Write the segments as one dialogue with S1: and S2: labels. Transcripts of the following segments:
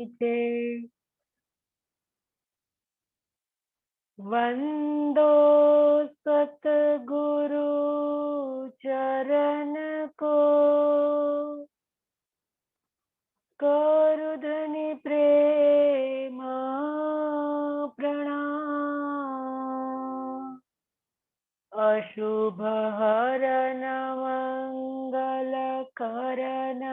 S1: छे। वंदो सतगुरु चरण को, करुधनि प्रेम प्रणाम। अशुभ हरन मंगल करन,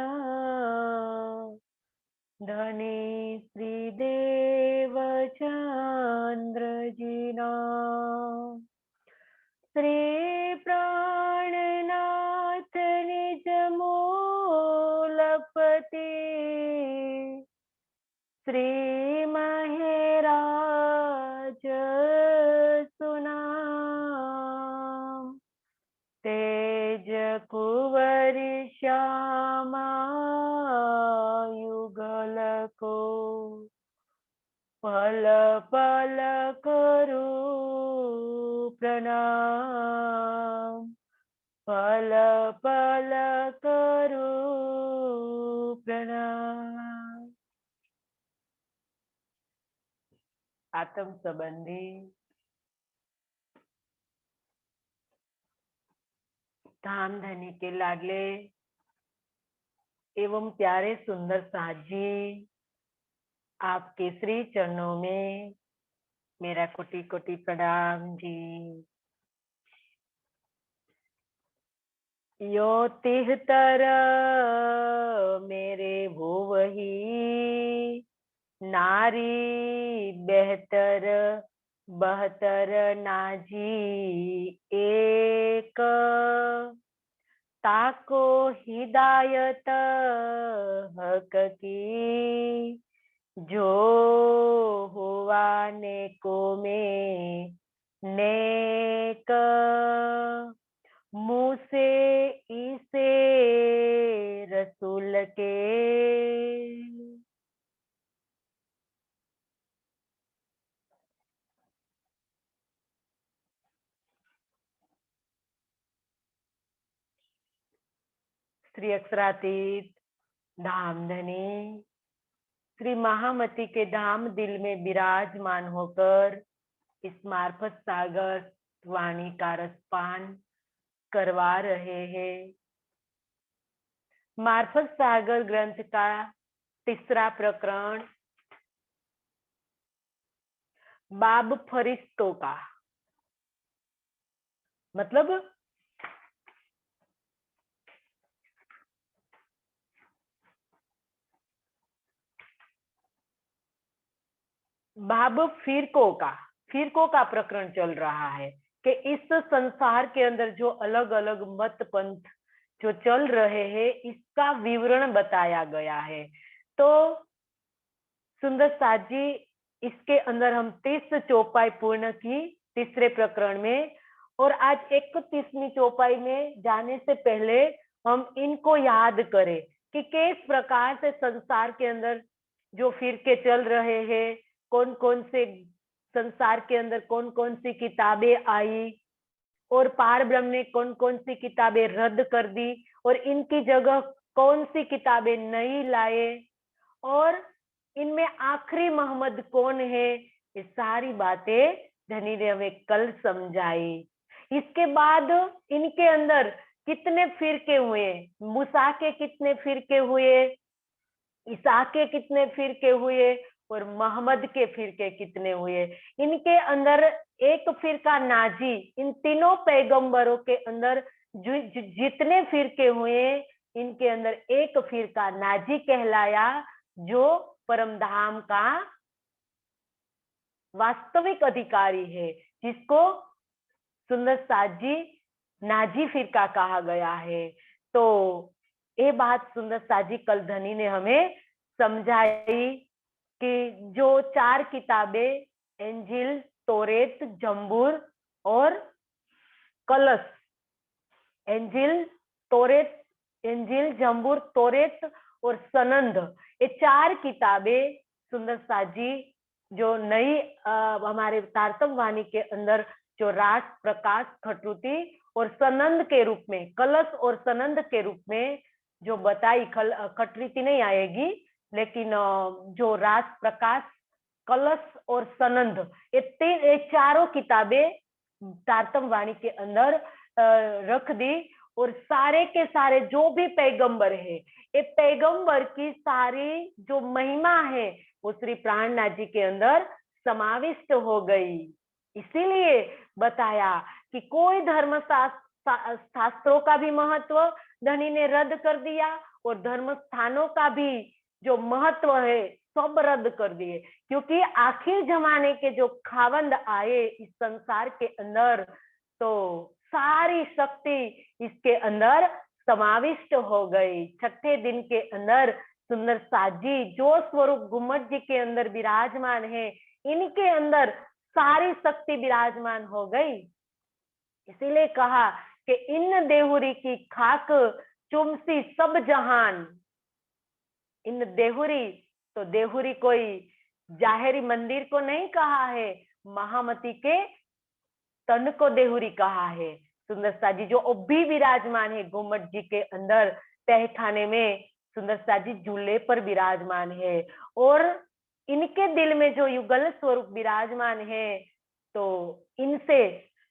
S1: धनी श्रीदेव चंद्र जीना। श्री प्राणनाथ निज मूलपति, श्री महराज सुनाम। तेज कुंवरि श्यामा युगल को, पल पल करू प्रणाम। पल पल करू प्रणाम। आत्म संबंधी धाम धनी के लाडले एवं प्यारे सुंदर साथ जी, आपके श्री चरणों में मेरा कोटि कोटि प्रणाम जी। यो तिहतर मेरे भुवहि, नारी बेहतर बहतर नाजी एक। ताको हिदायत हक की, जो हुआ नेको में नेक। मूसे इसे रसूल के, श्री अक्षरातीत धाम धनी श्री महामती के धाम दिल में विराजमान होकर इस मार्फत सागर वाणी का रसपान करवा रहे हैं। मार्फत सागर ग्रंथ का तीसरा प्रकरण बाब फरिश्तों का, मतलब बाब फिरकों का प्रकरण चल रहा है कि इस संसार के अंदर जो अलग अलग मत पंथ जो चल रहे हैं, इसका विवरण बताया गया है। तो सुंदर साथ जी, इसके अंदर हम 30 चौपाई पूर्ण की तीसरे प्रकरण में, और आज 31वीं चौपाई में जाने से पहले हम इनको याद करें कि किस प्रकार से संसार के अंदर जो फिरके चल रहे हैं, कौन कौन से संसार के अंदर कौन कौन सी किताबें आई, और पार ब्रह्म ने कौन कौन सी किताबें रद्द कर दी, और इनकी जगह कौन सी किताबें नई लाए, और इनमें आखिरी मोहम्मद कौन है। ये सारी बातें धनी ने हमें कल समझाई। इसके बाद इनके अंदर कितने फिरके हुए, मूसा के कितने फिरके हुए, ईसा के कितने फिरके हुए, और मोहम्मद के फिरके कितने हुए। इनके अंदर एक फिरका नाजी, इन तीनों पैगंबरों के अंदर जितने फिरके हुए, इनके अंदर एक फिरका नाजी कहलाया, जो परम धाम का वास्तविक अधिकारी है, जिसको सुंदर साथ जी नाजी फिरका कहा गया है। तो ये बात सुंदर साथ जी कल धनी ने हमें समझाई कि जो 4 किताबें इंजील, तौरेत, जंबूर और कलश, इंजील, तौरेत, इंजील, जंबूर, तौरेत और सनंद, ये 4 किताबें सुंदर साथ जी जो नई हमारे तारतम वाणी के अंदर जो रास, प्रकाश, खटरुति और सनंद के रूप में, कलश और सनंद के रूप में जो बताई, खटरुति नहीं आएगी, लेकिन जो रास प्रकाश, कलश और सनंद, ये चारों किताबें तारतम वाणी के अंदर रख दी। और सारे के सारे जो भी पैगंबर है, ये पैगंबर की सारी जो महिमा है वो श्री प्राणनाथ जी के अंदर समाविष्ट हो गई। इसीलिए बताया कि कोई धर्म शास्त्रों का भी महत्व धनी ने रद्द कर दिया और धर्म स्थानों का भी जो महत्व है सब रद्द कर दिए, क्योंकि आखिर जमाने के जो खावंद आए इस संसार के अंदर, तो सारी शक्ति इसके अंदर समाविष्ट हो गई। छठे दिन के अंदर सुंदर साजी जो स्वरूप गुम्मट जी के अंदर विराजमान है, इनके अंदर सारी शक्ति विराजमान हो गई। इसीलिए कहा कि इन देहुरी की खाक चुमसी सब जहान। इन देहुरी, तो देहुरी कोई जाहिरी मंदिर को नहीं कहा है, महामती के तन को देहुरी कहा है। सुंदर साजी जो अब भी विराजमान है गुम्मट जी के अंदर तहखाने में, सुंदर साजी झूले पर विराजमान है और इनके दिल में जो युगल स्वरूप विराजमान है, तो इनसे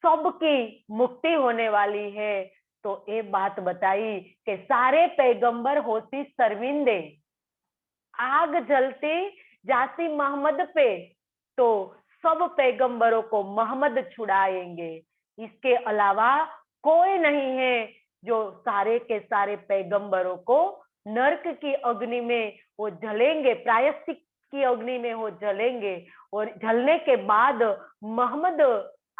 S1: सबकी मुक्ति होने वाली है। तो ये बात बताई कि सारे पैगंबर होती शर्मिंदे, आग जलती जाती मोहम्मद पे, तो सब पैगंबरों को मोहम्मद छुड़ाएंगे। इसके अलावा कोई नहीं है जो सारे के सारे पैगंबरों को नरक की अग्नि में वो जलेंगे, प्रायश्चित की अग्नि में वो जलेंगे और जलने के बाद मोहम्मद,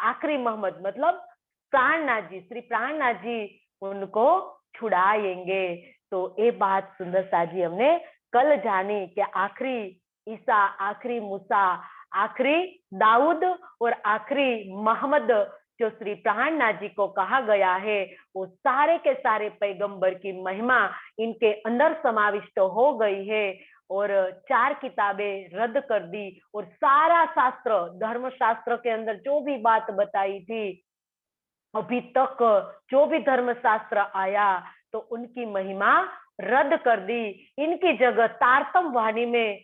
S1: आखिरी मोहम्मद मतलब प्राणनाथ जी, श्री प्राणनाथ जी उनको छुड़ाएंगे। तो ये बात सुंदर साजी हमने कल जानी कि आखिरी ईसा, आखिरी मूसा, आखिरी दाऊद और आखिरी मोहम्मद जो श्री प्राणनाथ जी को कहा गया है, वो सारे के सारे पैगंबर की महिमा इनके अंदर समाविष्ट हो गई है और चार किताबें रद्द कर दी और सारा शास्त्र, धर्म शास्त्र के अंदर जो भी बात बताई थी अभी तक, जो भी धर्म शास्त्र आया तो उनकी महिमा रद्द कर दी। इनकी जगह तारतम वाणी में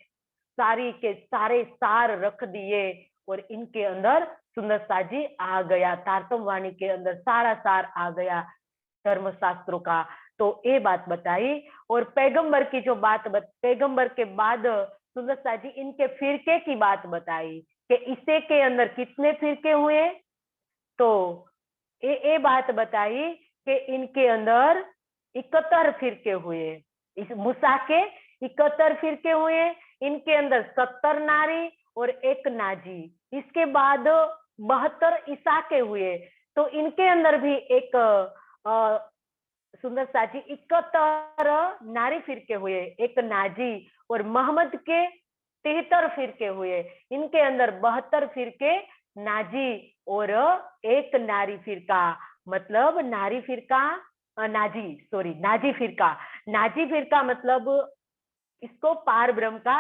S1: सारी के सारे सार रख दिए और इनके अंदर सुंदर साजी आ गया, तारतम वाणी के अंदर सारा सार आ गया धर्म शास्त्रों का। तो ये बात बताई और पैगंबर की जो बात पैगंबर के बाद सुंदर साजी इनके फिरके की बात बताई कि ईसे के अंदर कितने फिरके हुए। तो ये बात बताई कि इनके अंदर 71 फिरके हुए, इस मूसा के 71 फिरके हुए, इनके अंदर 70 नारी और 1 नाजी। इसके बाद 72 ईसा के हुए, तो इनके अंदर भी एक सुंदर साजी 71 नारी फिरके हुए, 1 नाजी और मोहम्मद के 73 फिरके हुए, इनके अंदर 72 फिरके नाजी और 1 नारी फिरका, मतलब नारी फिरका नाजी, सॉरी नाजी फिरका। नाजी फिरका मतलब इसको पार ब्रह्म का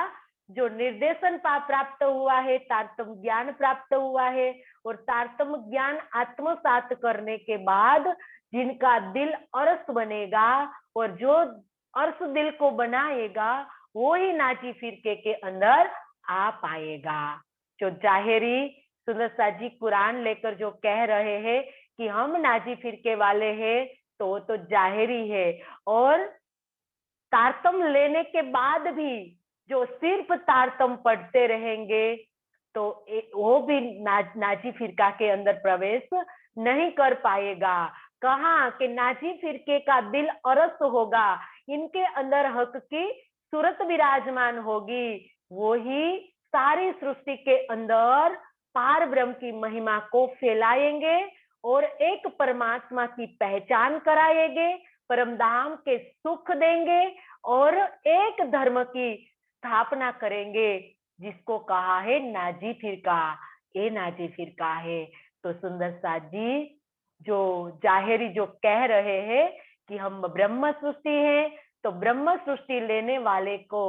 S1: जो निर्देशन प्राप्त हुआ है, तारतम ज्ञान प्राप्त हुआ है और तारतम ज्ञान आत्मसात करने के बाद जिनका दिल अर्श बनेगा और जो अर्श दिल को बनाएगा वो ही नाजी फिरके के अंदर आ पाएगा। जो जाहिरी सुंदर साजी कुरान लेकर जो कह रहे हैं कि हम नाजी फिरके वाले हैं, तो जाहिरी है। और तारतम लेने के बाद भी जो सिर्फ तारतम पढ़ते रहेंगे तो वो भी नाजी फिरका के अंदर प्रवेश नहीं कर पाएगा। कहा कि नाजी फिरके का दिल अरस होगा, इनके अंदर हक की सूरत विराजमान होगी, वो ही सारी सृष्टि के अंदर पार ब्रह्म की महिमा को फैलाएंगे और एक परमात्मा की पहचान कराएंगे, परमधाम के सुख देंगे और एक धर्म की स्थापना करेंगे जिसको कहा है नाजी फिरका। ये नाजी फिरका है। तो सुंदर साजी जो जाहिरी जो कह रहे हैं कि हम ब्रह्म सृष्टि हैं, तो ब्रह्म सृष्टि लेने वाले को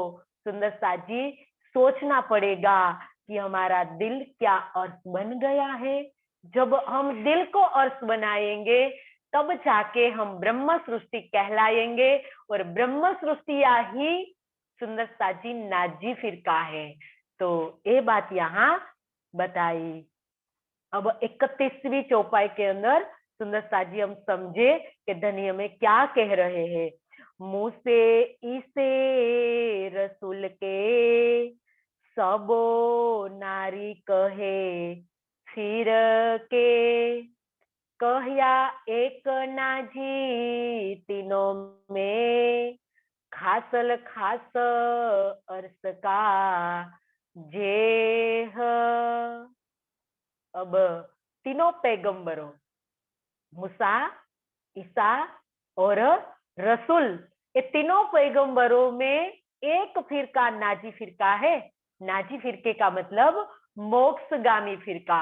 S1: सुंदर साजी सोचना पड़ेगा कि हमारा दिल क्या अर्थ बन गया है। जब हम दिल को अर्थ बनाएंगे तब जाके हम ब्रह्म सृष्टि कहलाएंगे और ब्रह्म सृष्टिया ही सुंदर साजी नाजी फिरका है। तो ये बात यहाँ बताई। अब 31वीं चौपाई के अंदर सुंदर साजी हम समझे कि धनी हमें क्या कह रहे हैं। मुँह से इसे रसूल के सबो नारी कहे, फिर के कहया एक नाजी तीनों में, खासल खास अर्स का जेह। अब तीनों पैगंबरों मूसा, ईसा और रसूल, ये तीनों पैगंबरों में एक फिरका नाजी फिरका है। नाजी फिरके का मतलब मोक्षगामी फिरका,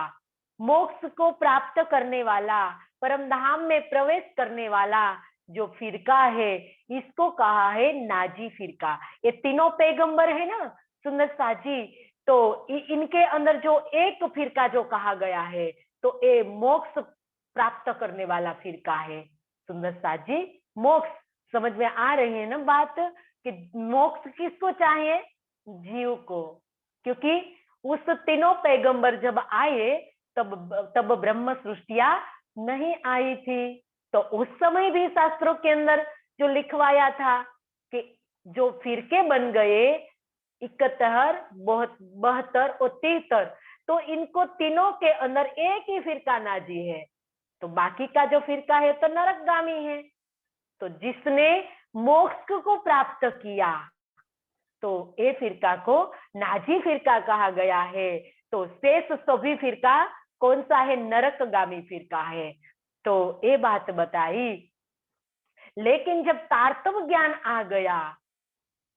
S1: मोक्ष को प्राप्त करने वाला, परम धाम में प्रवेश करने वाला जो फिरका है, इसको कहा है नाजी फिरका। ये तीनों पैगंबर है ना सुंदर साजी, तो इनके अंदर जो एक फिरका जो कहा गया है, तो ये मोक्ष प्राप्त करने वाला फिरका है। सुंदर साजी मोक्ष समझ में आ रही है ना बात, कि मोक्ष किसको चाहिए? जीव को। क्योंकि उस तीनों पैगंबर जब आए तब ब्रह्म सृष्टिया नहीं आई थी। तो उस समय भी शास्त्रों के अंदर जो लिखवाया था कि जो फिरके बन गए 71, 72 और 73, तो इनको तीनों के अंदर एक ही फिरका नाजी है। तो बाकी का जो फिरका है तो नरकगामी है। तो जिसने मोक्ष को प्राप्त किया, तो ये फिरका को नाजी फिरका कहा गया है। तो शेष सभी फिरका कौन सा है? नरकगामी फिरका है। तो ये बात बताई। लेकिन जब तारतम ज्ञान आ गया,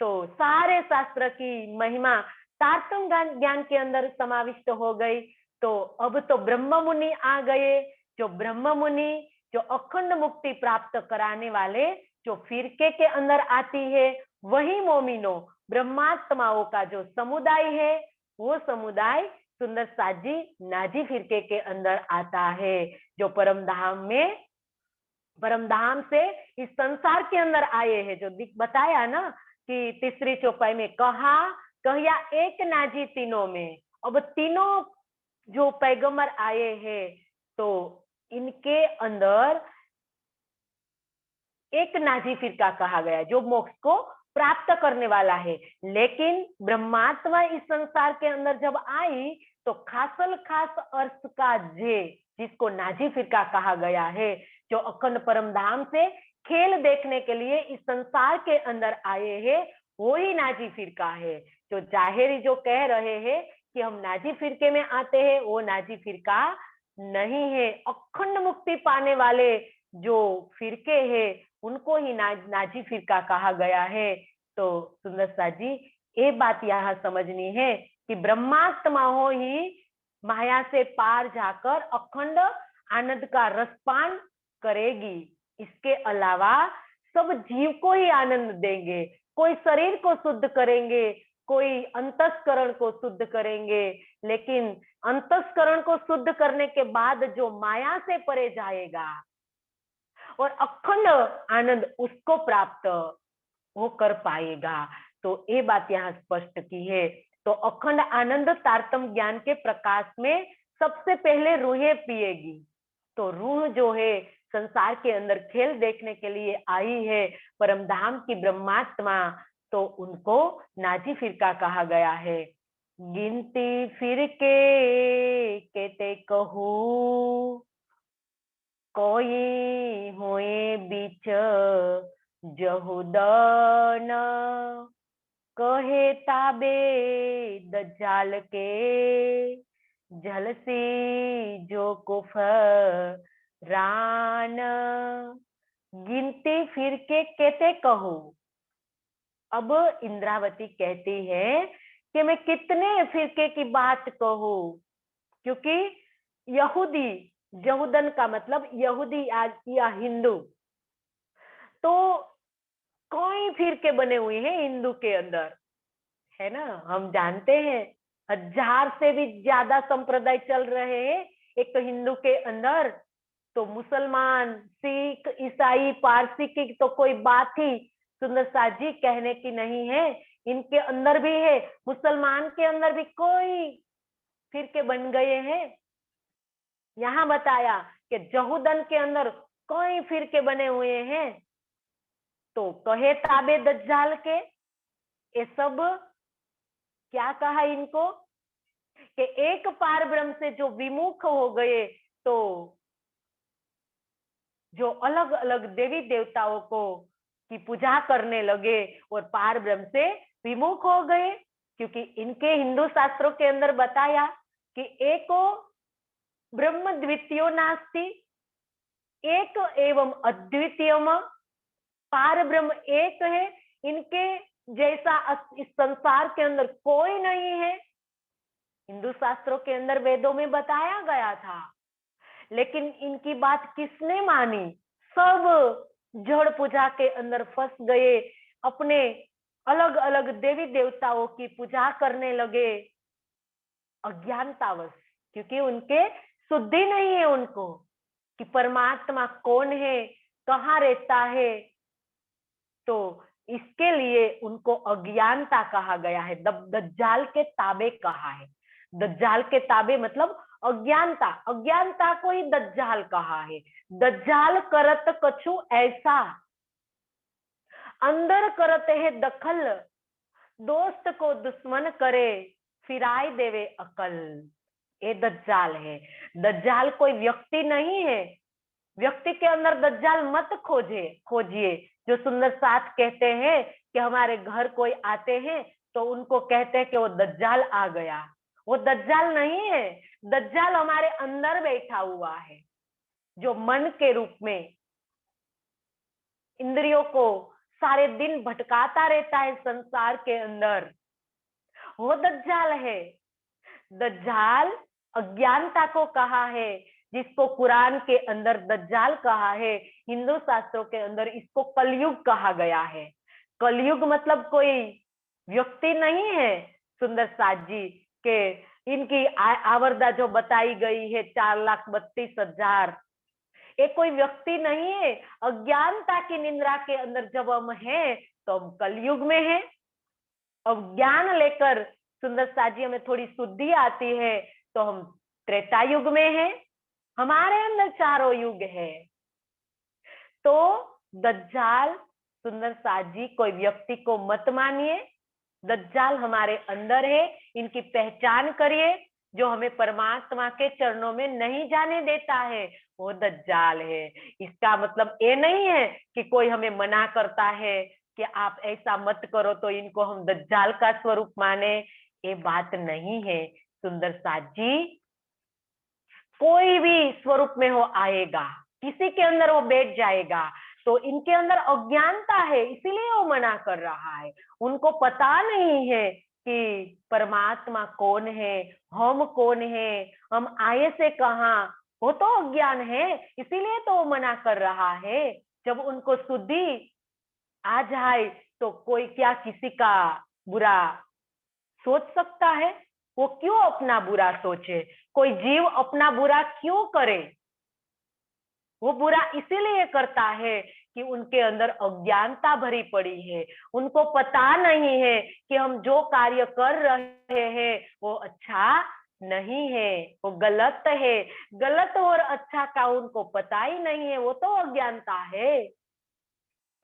S1: तो सारे शास्त्र की महिमा तारतम ज्ञान के अंदर समाविष्ट हो गई। तो अब तो ब्रह्म मुनि आ गए। जो ब्रह्म मुनि, जो अखंड मुक्ति प्राप्त कराने वाले जो फिरके के अंदर आती है, वही मोमिनो ब्रह्मात्माओं का जो समुदाय है, वो समुदाय सुंदर साजी नाजी फिरके के अंदर आता है। जो परम धाम से इस संसार के अंदर आए हैं, जो बताया ना कि तीसरी चौपाई में कहया एक नाजी तीनों में। अब तीनों जो पैगंबर आए हैं, तो इनके अंदर एक नाजी फिरका कहा गया जो मोक्ष को प्राप्त करने वाला है। लेकिन ब्रह्मात्मा इस संसार के अंदर जब आई, तो खासल खास अर्थ का जे, जिसको नाजी फिरका कहा गया है, जो अखंड परम धाम से खेल देखने के लिए इस संसार के अंदर आए हैं, वो ही नाजी फिरका है। जो जाहिरी जो कह रहे हैं कि हम नाजी फिरके में आते हैं, वो नाजी फिरका नहीं है। अखंड मुक्ति पाने वाले जो फिरके हैं, उनको ही नाजी फिरका कहा गया है। तो सुंदर साजी ये बात यहाँ समझनी है कि ब्रह्मात्मा हो ही माया से पार जाकर अखंड आनंद का रसपान करेगी। इसके अलावा सब जीव को ही आनंद देंगे। कोई शरीर को शुद्ध करेंगे, कोई अंतस्करण को शुद्ध करेंगे, लेकिन अंतस्करण को शुद्ध करने के बाद जो माया से परे जाएगा और अखंड आनंद उसको प्राप्त वो कर पाएगा। तो ये बात यहाँ स्पष्ट की है। तो अखंड आनंद तारतम ज्ञान के प्रकाश में सबसे पहले रूहें पिएगी। तो रूह जो है संसार के अंदर खेल देखने के लिए आई है, परम धाम की ब्रह्मात्मा, तो उनको नाजी फिरका कहा गया है। गिनती फिरके केते कहूँ, कोई हुए बीच जहुदन, कहे ताबे दज्जाल के, झलसी जो कुफरान। गिनती फिर के कहते कहूँ। अब इंद्रावती कहती है कि मैं कितने फिरके की बात कहूँ, क्योंकि यहूदी, यहूदन का मतलब यहूदी या हिंदू, तो कई फिरके बने हुए हैं हिंदू के अंदर, है ना। हम जानते हैं 1000 से भी ज्यादा संप्रदाय चल रहे हैं एक तो हिंदू के अंदर। तो मुसलमान, सिख, ईसाई, पारसी की तो कोई बात ही सुंदर साजी कहने की नहीं है। इनके अंदर भी है, मुसलमान के अंदर भी कोई फिरके बन गए हैं। यहाँ बताया कि यहूदन के अंदर कई फिरके बने हुए हैं। तो कहे ताबे दज्जाल के, ये सब क्या कहा इनको कि एक पार ब्रह्म से जो विमुख हो गए, तो जो अलग अलग देवी देवताओं को की पूजा करने लगे और पार ब्रह्म से विमुख हो गए। क्योंकि इनके हिंदू शास्त्रों के अंदर बताया कि एको ब्रह्म द्वितीयो नास्ति, एक एवं अद्वितीयम, पार ब्रह्म एक है, इनके जैसा इस संसार के अंदर कोई नहीं है। हिंदू शास्त्रों के अंदर वेदों में बताया गया था, लेकिन इनकी बात किसने मानी? सब जड़ पूजा के अंदर फंस गए, अपने अलग अलग देवी देवताओं की पूजा करने लगे अज्ञानतावश, क्योंकि उनके शुद्धि नहीं है उनको कि परमात्मा कौन है, कहाँ रहता है। तो इसके लिए उनको अज्ञानता कहा गया है, दज्जाल के ताबे कहा है। दज्जाल के ताबे मतलब अज्ञानता, अज्ञानता को ही दज्जाल कहा है। दज्जाल करत कछु ऐसा, अंदर करते है दखल, दोस्त को दुश्मन करे, फिराई देवे अकल। ये दज्जाल है। दज्जाल कोई व्यक्ति नहीं है, व्यक्ति के अंदर दज्जाल मत खोजिए। जो सुंदर साथ कहते हैं कि हमारे घर कोई आते हैं तो उनको कहते हैं कि वो दज्जाल आ गया, वो दज्जाल नहीं है। दज्जाल हमारे अंदर बैठा हुआ है, जो मन के रूप में इंद्रियों को सारे दिन भटकाता रहता है संसार के अंदर, वो दज्जाल है। दज्जाल अज्ञानता को कहा है, जिसको कुरान के अंदर दज्जाल कहा है, हिंदू शास्त्रों के अंदर इसको कलयुग कहा गया है। कलयुग मतलब कोई व्यक्ति नहीं है सुंदर साथ जी के, इनकी आवर्दा जो बताई गई है 4,32,000, ये कोई व्यक्ति नहीं है। अज्ञानता की निंद्रा के अंदर जब हम हैं तो हम कलयुग में हैं। अब ज्ञान लेकर सुंदर साजी हमें थोड़ी शुद्धि आती है तो हम त्रेता युग में हैं। हमारे अंदर चारों युग है। तो दज्जाल सुंदर साजी कोई व्यक्ति को मत मानिए, दज्जाल हमारे अंदर है, इनकी पहचान करिए। जो हमें परमात्मा के चरणों में नहीं जाने देता है वो दज्जाल है। इसका मतलब ये नहीं है कि कोई हमें मना करता है कि आप ऐसा मत करो तो इनको हम दज्जाल का स्वरूप माने, ये बात नहीं है सुंदर साथ जी। कोई भी स्वरूप में हो आएगा, किसी के अंदर वो बैठ जाएगा, तो इनके अंदर अज्ञानता है, इसीलिए वो मना कर रहा है। उनको पता नहीं है कि परमात्मा कौन है, हम कौन है, हम आए से कहाँ, वो तो अज्ञान है, इसीलिए तो वो मना कर रहा है। जब उनको शुद्धि आ जाए तो कोई क्या किसी का बुरा सोच सकता है? वो क्यों अपना बुरा सोचे? कोई जीव अपना बुरा क्यों करे? वो बुरा इसीलिए करता है कि उनके अंदर अज्ञानता भरी पड़ी है। उनको पता नहीं है कि हम जो कार्य कर रहे हैं वो अच्छा नहीं है, वो गलत है। गलत और अच्छा का उनको पता ही नहीं है, वो तो अज्ञानता है।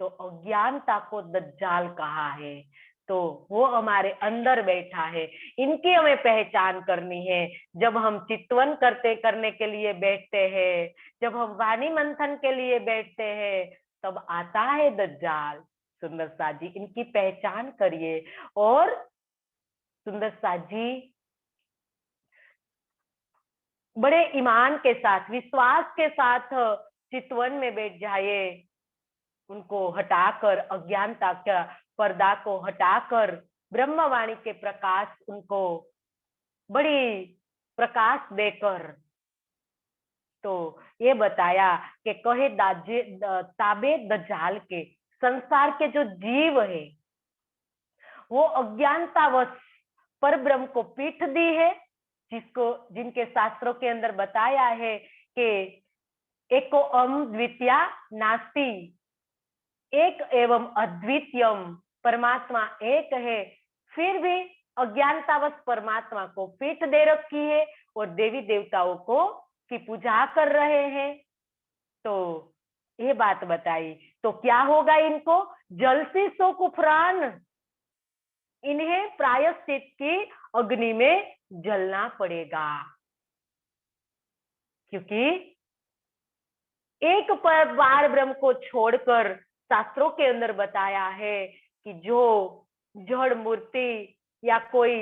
S1: तो अज्ञानता को दज्जाल कहा है। तो वो हमारे अंदर बैठा है, इनकी हमें पहचान करनी है। जब हम चितवन करने के लिए बैठते हैं, जब हम वाणी मंथन के लिए बैठते हैं, तब आता है दज्जाल। सुंदर साथ जी इनकी पहचान करिए और सुंदर साथ जी बड़े ईमान के साथ, विश्वास के साथ चितवन में बैठ जाइए। उनको हटाकर, अज्ञानता का पर्दा को हटाकर ब्रह्मवाणी के प्रकाश, उनको बड़ी प्रकाश देकर, तो ये बताया कि कहे ताबे दज्जाल के, संसार के जो जीव है वो अज्ञानतावश पर ब्रह्म को पीठ दी है, जिनके शास्त्रों के अंदर बताया है कि एको अम द्वितीया नास्ति, एक एवं अद्वितीयम, परमात्मा एक है, फिर भी अज्ञानतावश परमात्मा को पीठ दे रखी है और देवी देवताओं को की पूजा कर रहे हैं। तो ये बात बताई, तो क्या होगा इनको? जलसी सो कुफरान, इन्हें प्रायश्चित की अग्नि में जलना पड़ेगा, क्योंकि एक बार ब्रह्म को छोड़कर शास्त्रों के अंदर बताया है कि जो जड़ मूर्ति या कोई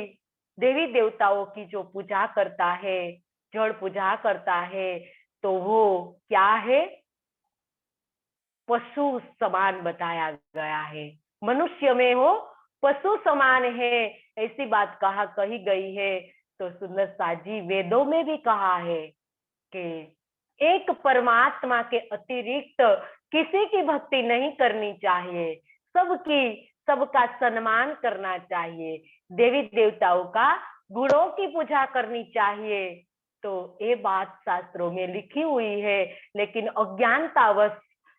S1: देवी देवताओं की जो पूजा करता है, जड़ पूजा करता है, तो वो क्या है? पशु समान बताया गया है। मनुष्य में हो पशु समान है, ऐसी बात कही गई है। तो सुंदर साजी वेदों में भी कहा है कि एक परमात्मा के अतिरिक्त किसी की भक्ति नहीं करनी चाहिए, सबका सम्मान करना चाहिए, देवी देवताओं का गुणों की पूजा करनी चाहिए। तो ये बात शास्त्रों में लिखी हुई है, लेकिन अज्ञानतावश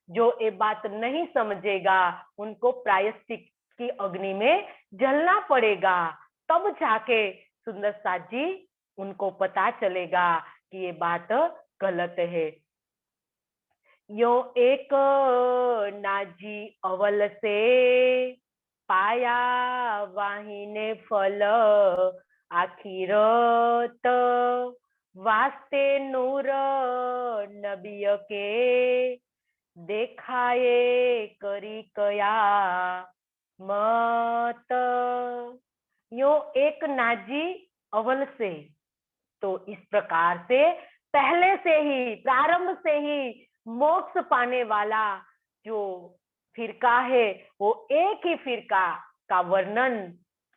S1: जो ये बात नहीं समझेगा, उनको प्रायश्चित की अग्नि में जलना पड़ेगा, तब जाके सुंदर साथ जी उनको पता चलेगा कि ये बात गलत है। यो एक नाजी अवल से पाया वाहिने फल, आखिरत वास्ते नूर नबिय के देखाए करी कया मत। यो एक नाजी अवल से, तो इस प्रकार से पहले से ही, प्रारंभ से ही मोक्ष पाने वाला जो फिरका है, वो एक ही फिरका का वर्णन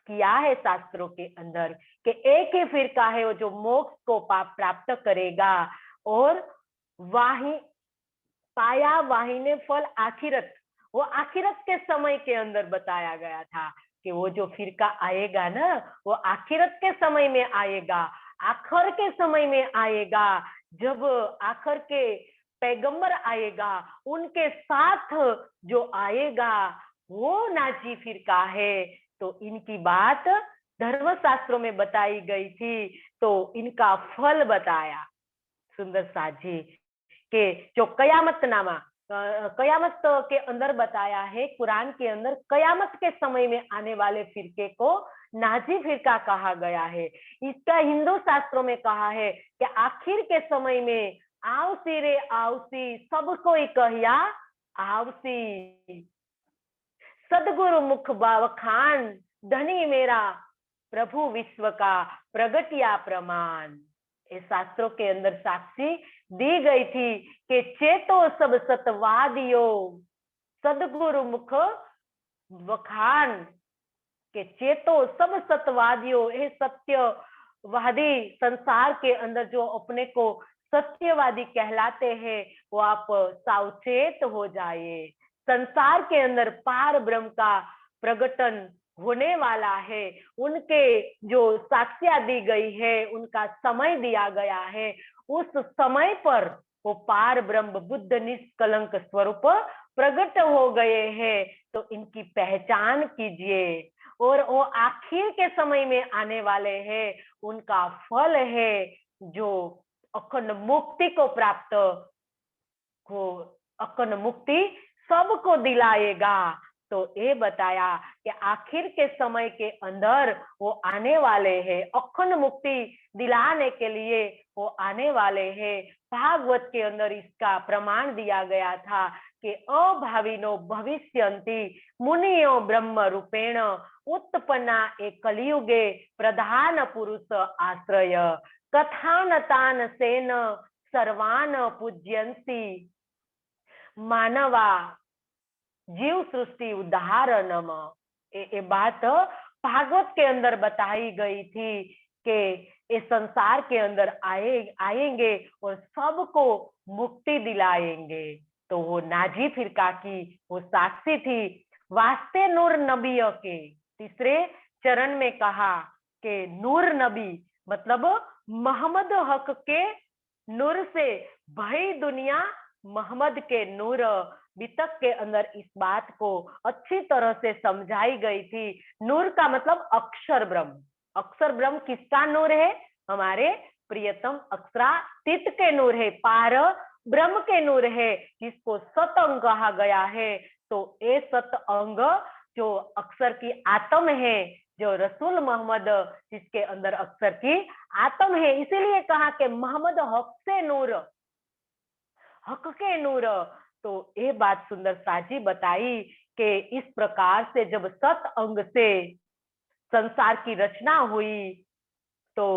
S1: किया है शास्त्रों के अंदर, कि एक ही फिरका है वो जो मोक्ष को प्राप्त करेगा। और वाही पाया वाहिने फल आखिरत, वो आखिरत के समय के अंदर बताया गया था कि वो जो फिरका आएगा ना, वो आखिरत के समय में आएगा, आखिर के समय में आएगा, जब आखिर के पैगंबर आएगा, उनके साथ जो आएगा वो नाजी फिरका है। तो इनकी बात धर्मशास्त्रों में बताई गई थी, तो इनका फल बताया सुंदर साजी के जो कयामत के अंदर बताया है, कुरान के अंदर कयामत के समय में आने वाले फिरके को नाजी फिरका कहा गया है। इसका हिंदू शास्त्रों में कहा है कि आखिर के समय में आवसी रे आवसी, सब कोई कहिया आवसी, सदगुरु मुख बखान, धनी मेरा प्रभु विश्व का प्रगटिया प्रमाण। इस शास्त्रों के अंदर साक्षी दी गई थी कि चेतो सब सतवादियो, सदगुरु मुख बखान, के चेतो सब सत्यवादियों, ये सत्यवादी संसार के अंदर जो अपने को सत्यवादी कहलाते हैं, वो आप सावचेत हो जाए। संसार के अंदर पार ब्रह्म का प्रकटन होने वाला है, उनके जो साक्ष्या दी गई है, उनका समय दिया गया है, उस समय पर वो पार ब्रह्म बुद्ध निष्कलंक स्वरूप प्रकट हो गए हैं। तो इनकी पहचान कीजिए, और वो आखिर के समय में आने वाले हैं, उनका फल है जो अखंड मुक्ति को प्राप्त को, अखंड मुक्ति सबको दिलाएगा। तो ये बताया कि आखिर के समय के अंदर वो आने वाले हैं, अखंड मुक्ति दिलाने के लिए वो आने वाले हैं। भागवत के अंदर इसका प्रमाण दिया गया था कि अभाविनो भविष्यन्ति मुनियो ब्रह्म रूपेण उत्पन्ना एक कलियुगे प्रधान पुरुष आश्रय, कथानतान सेन सर्वान पूज्यंसी, मानवा जीव सृष्टि उदाहरणम। ये बात भागवत के अंदर बताई गई थी कि इस संसार के अंदर आएंगे और सबको मुक्ति दिलाएंगे। तो वो नाजी फिरका की वो साक्षी थी। वास्ते नूर नबी के तीसरे चरण में कहा कि नूर नबी मतलब मोहम्मद हक के नूर से भई दुनिया मोहम्मद के नूर, बितक के अंदर इस बात को अच्छी तरह से समझाई गई थी। नूर का मतलब अक्षर ब्रह्म। अक्षर ब्रह्म किसका नूर है? हमारे प्रियतम अक्षरातीत के नूर है, पार ब्रह्म के नूर है, जिसको सत अंग कहा गया है। तो ये सत अंग जो अक्षर की आत्म है, जो रसूल मोहम्मद जिसके अंदर अक्षर की आत्म है, इसीलिए कहा कि मोहम्मद हक से नूर, हक के नूर। तो ये बात सुंदर साजी बताई कि इस प्रकार से जब सत अंग से संसार की रचना हुई, तो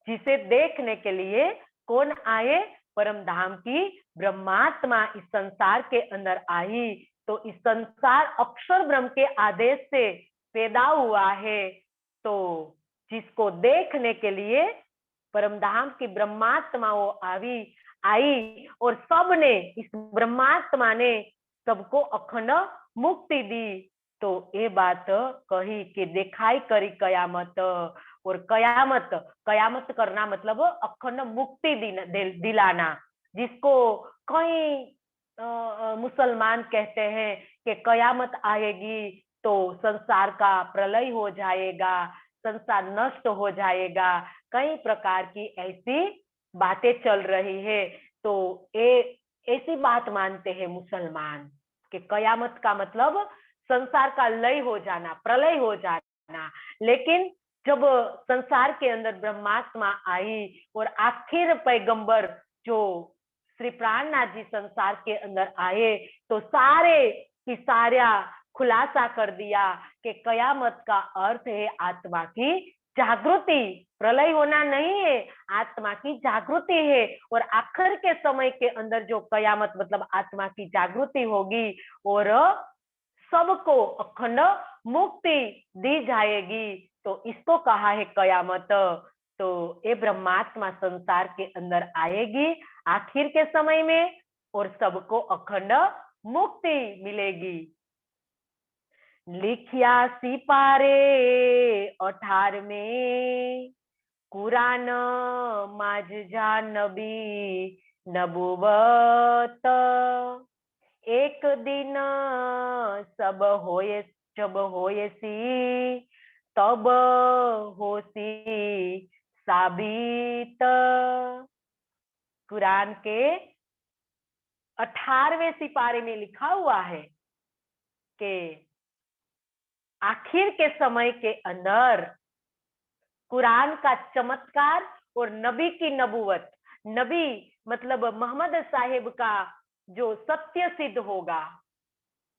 S1: जिसे देखने के लिए कौन आए? परम धाम की ब्रह्मात्मा इस संसार के अंदर आई। तो इस संसार अक्षर ब्रह्म के आदेश से पैदा हुआ है। तो जिसको देखने के लिए परम धाम की ब्रह्मात्मा वो आई और सबने, इस ब्रह्मात्मा ने सबको अखंड मुक्ति दी। तो ये बात कही कि दिखाई करी कयामत। और कयामत, कयामत करना मतलब अखंड मुक्ति दिलाना, जिसको कई मुसलमान कहते हैं कि कयामत आएगी तो संसार का प्रलय हो जाएगा, संसार नष्ट हो जाएगा। कई प्रकार की ऐसी बातें चल रही है। तो ये ऐसी बात मानते हैं मुसलमान कि कयामत का मतलब संसार का लय हो जाना, प्रलय हो जाना। लेकिन जब संसार के अंदर ब्रह्मात्मा आई और आखिर पैगंबर जो श्री प्राणनाथ जी संसार के अंदर आए, तो सारे की सारा खुलासा कर दिया कि कयामत का अर्थ है आत्मा की जागृति। प्रलय होना नहीं है, आत्मा की जागृति है। और आखिर के समय के अंदर जो कयामत मतलब आत्मा की जागृति होगी और सबको अखंड मुक्ति दी जाएगी। तो इसको कहा है कयामत। तो ये ब्रह्मात्मा संसार के अंदर आएगी आखिर के समय में और सबको अखंड मुक्ति मिलेगी। लिखिया सिपारे 18 कुरान माज जा नबी नबुवत। एक दिन सब होए जब होए सी तब होसी साबित। कुरान के 18वें सिपारे में लिखा हुआ है कि आखिर के समय के अंदर कुरान का चमत्कार और नबी की नबूवत, नबी मतलब मोहम्मद साहिब का जो सत्य सिद्ध होगा।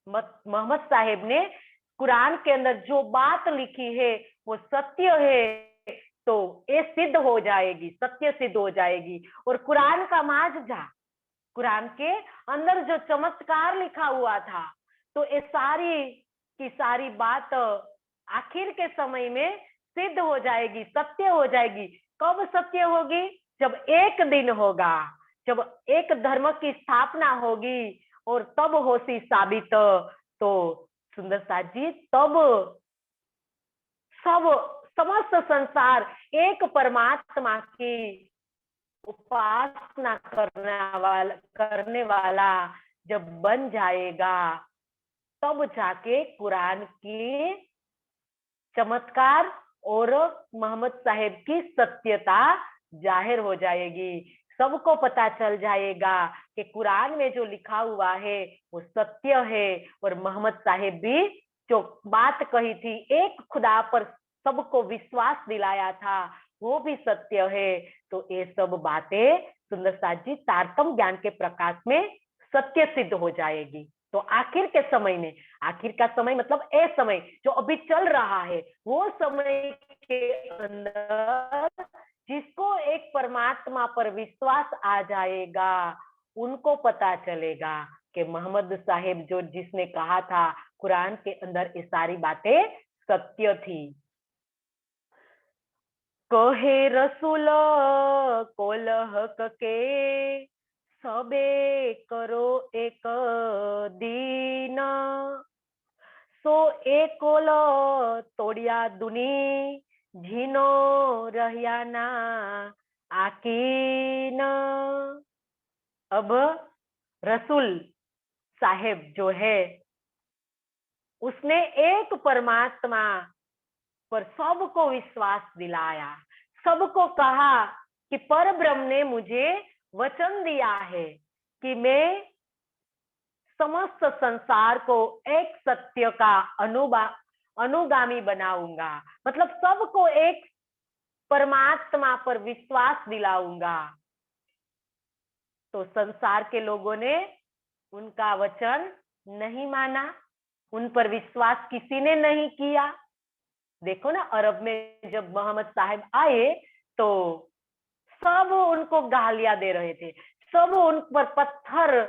S1: मोहम्मद साहिब ने कुरान के अंदर जो बात लिखी है वो सत्य है, तो ये सिद्ध हो जाएगी, सत्य सिद्ध हो जाएगी। और कुरान का माजजा, कुरान के अंदर जो चमत्कार लिखा हुआ था, तो ये सारी की सारी बात आखिर के समय में सिद्ध हो जाएगी, सत्य हो जाएगी। कब सत्य होगी? जब एक दिन होगा, जब एक धर्म की स्थापना होगी और तब होसी साबित। तो सुंदर साथ जी, तब सब समस्त संसार एक परमात्मा की उपासना करने वाला जब बन जाएगा, तब जाके कुरान की चमत्कार और मोहम्मद साहेब की सत्यता जाहिर हो जाएगी। सबको पता चल जाएगा कि कुरान में जो लिखा हुआ है वो सत्य है और मोहम्मद साहेब भी जो बात कही थी, एक खुदा पर सबको विश्वास दिलाया था, वो भी सत्य है। तो ये सब बातें सुंदर साथ जी तारतम ज्ञान के प्रकाश में सत्य सिद्ध हो जाएगी। तो आखिर के समय में, आखिर का समय मतलब ए समय जो अभी चल रहा है, वो समय के अंदर जिसको एक परमात्मा पर विश्वास आ जाएगा, उनको पता चलेगा कि मोहम्मद साहिब जो जिसने कहा था कुरान के अंदर ये सारी बातें सत्य थी। कहे रसूल कोल हक के सबे करो एक दीन। सो एकोल तोड़िया दुनी झीनो रहिया ना आकीन। अब रसूल साहेब जो है उसने एक परमात्मा पर सबको विश्वास दिलाया, सबको कहा कि पर ब्रह्म ने मुझे वचन दिया है कि मैं समस्त संसार को एक सत्य का अनुगामी बनाऊंगा, मतलब सबको एक परमात्मा पर विश्वास दिलाऊंगा। तो संसार के लोगों ने उनका वचन नहीं माना, उन पर विश्वास किसी ने नहीं किया। देखो ना, अरब में जब मोहम्मद साहब आए तो सब उनको गालियां दे रहे थे, सब उन पर पत्थर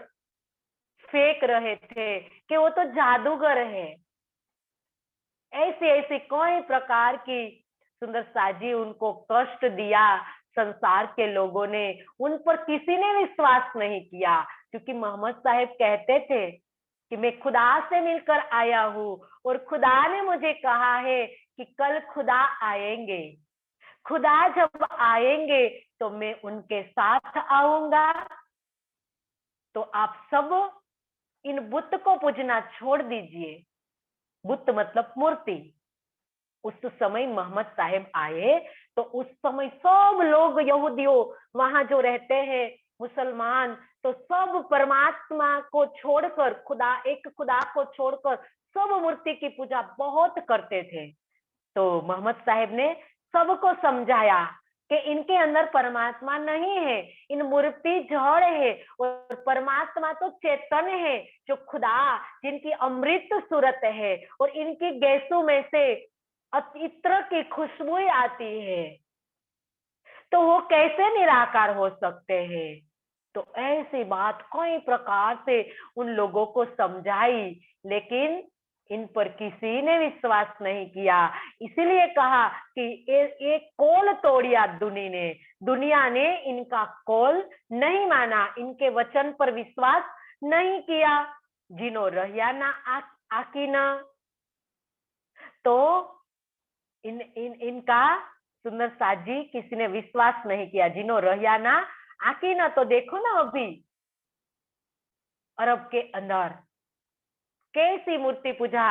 S1: फेंक रहे थे कि वो तो जादूगर है। ऐसे ऐसे कई प्रकार की सुंदर साजी उनको कष्ट दिया संसार के लोगों ने, उन पर किसी ने विश्वास नहीं किया, क्योंकि मोहम्मद साहब कहते थे कि मैं खुदा से मिलकर आया हूँ और खुदा ने मुझे कहा है कि कल खुदा आएंगे, खुदा जब आएंगे तो मैं उनके साथ आऊंगा। तो आप सब इन बुत को पूजना छोड़ दीजिए। बुत मतलब मूर्ति। उस समय मोहम्मद साहब आए तो उस समय सब लोग यहूदियों वहां जो रहते हैं मुसलमान, तो सब परमात्मा को छोड़कर, एक खुदा को छोड़कर सब मूर्ति की पूजा बहुत करते थे। तो मोहम्मद साहब ने सबको समझाया कि इनके अंदर परमात्मा नहीं है, इन मूर्ति जड़ है और परमात्मा तो चेतन है, जो खुदा जिनकी अमृत सूरत है और इनकी गैसों में से इत्र की खुशबू आती है, तो वो कैसे निराकार हो सकते हैं। तो ऐसी बात कई प्रकार से उन लोगों को समझाई, लेकिन इन पर किसी ने विश्वास नहीं किया। इसीलिए कहा कि एक कौल तोड़िया दुनिया ने इनका कौल नहीं माना, इनके वचन पर विश्वास नहीं किया। जिनो रहिया ना आकी ना, तो इनका सुंदर साजी किसी ने विश्वास नहीं किया। जिनो रहिया ना आकी ना, तो देखो ना अभी अरब के अंदर कैसी मूर्ति पूजा,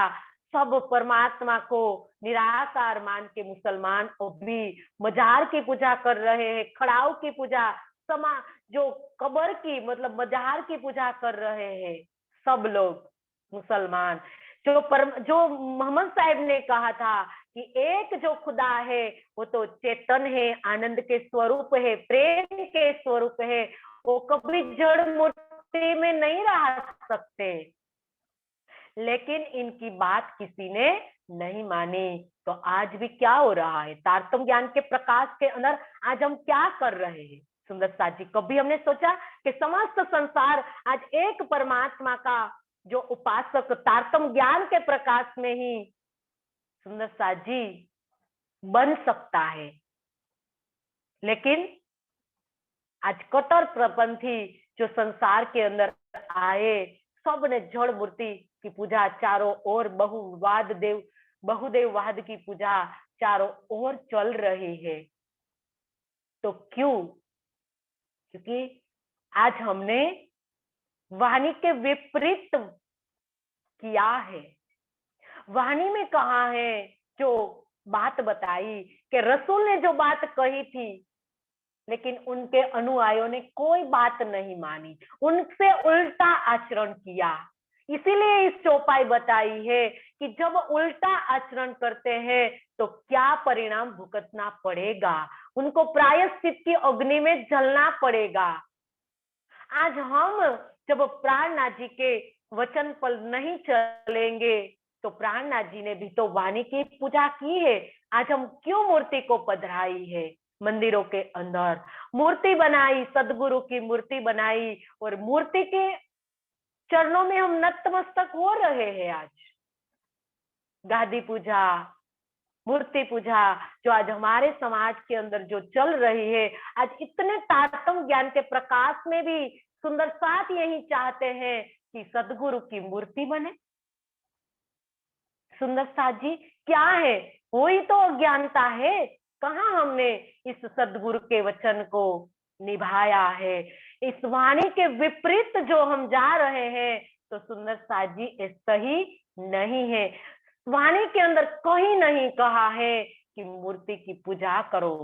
S1: सब परमात्मा को निराकार मान के मुसलमान अभी मजार की पूजा कर रहे हैं, खड़ाऊ की पूजा, जो कब्र की मतलब मजार की पूजा कर रहे हैं सब लोग मुसलमान। जो मोहम्मद साहब ने कहा था कि एक जो खुदा है वो तो चेतन है, आनंद के स्वरूप है, प्रेम के स्वरूप है, वो कभी जड़ मूर्ति में नहीं रह सकते। लेकिन इनकी बात किसी ने नहीं मानी। तो आज भी क्या हो रहा है, तारतम्य ज्ञान के प्रकाश के अंदर आज हम क्या कर रहे हैं सुंदर साजी? कभी हमने सोचा कि समस्त संसार आज एक परमात्मा का जो उपासक तारतम्य ज्ञान के प्रकाश में ही सुंदर साजी बन सकता है? लेकिन आज कट्टर प्रपंथी जो संसार के अंदर आए, सब ने जड़ मूर्ति की पूजा चारों ओर, बहुदेववाद की पूजा चारों ओर चल रही है। तो क्यों? क्योंकि आज हमने वाणी के विपरीत किया है। वाणी में कहा है, जो बात बताई कि रसूल ने जो बात कही थी, लेकिन उनके अनुयायियों ने कोई बात नहीं मानी, उनसे उल्टा आचरण किया। इसीलिए इस चौपाई बताई है कि जब उल्टा आचरण करते हैं तो क्या परिणाम भुगतना पड़ेगा, उनको प्रायश्चित की अग्नि में जलना पड़ेगा। आज हम जब प्राणनाथ जी के वचन पर नहीं चलेंगे, तो प्राणनाथ जी ने भी तो वाणी की पूजा की है। आज हम क्यों मूर्ति को पधराई है, मंदिरों के अंदर मूर्ति बनाई, सदगुरु की मूर्ति बनाई, और मूर्ति के चरणों में हम नतमस्तक हो रहे हैं। आज गादी पूजा, मूर्ति पूजा जो आज हमारे समाज के अंदर जो चल रही है, आज इतने तारतम्य ज्ञान के प्रकाश में भी सुंदर साथ यही चाहते हैं कि सदगुरु की मूर्ति बने। सुंदर साथ जी क्या है, वही तो अज्ञानता है। कहाँ हमने इस सदगुरु के वचन को निभाया है? इस वाणी के विपरीत जो हम जा रहे हैं, तो सुंदर साज जी ये सही नहीं है। वाणी के अंदर कहीं नहीं कहा है कि मूर्ति की पूजा करो,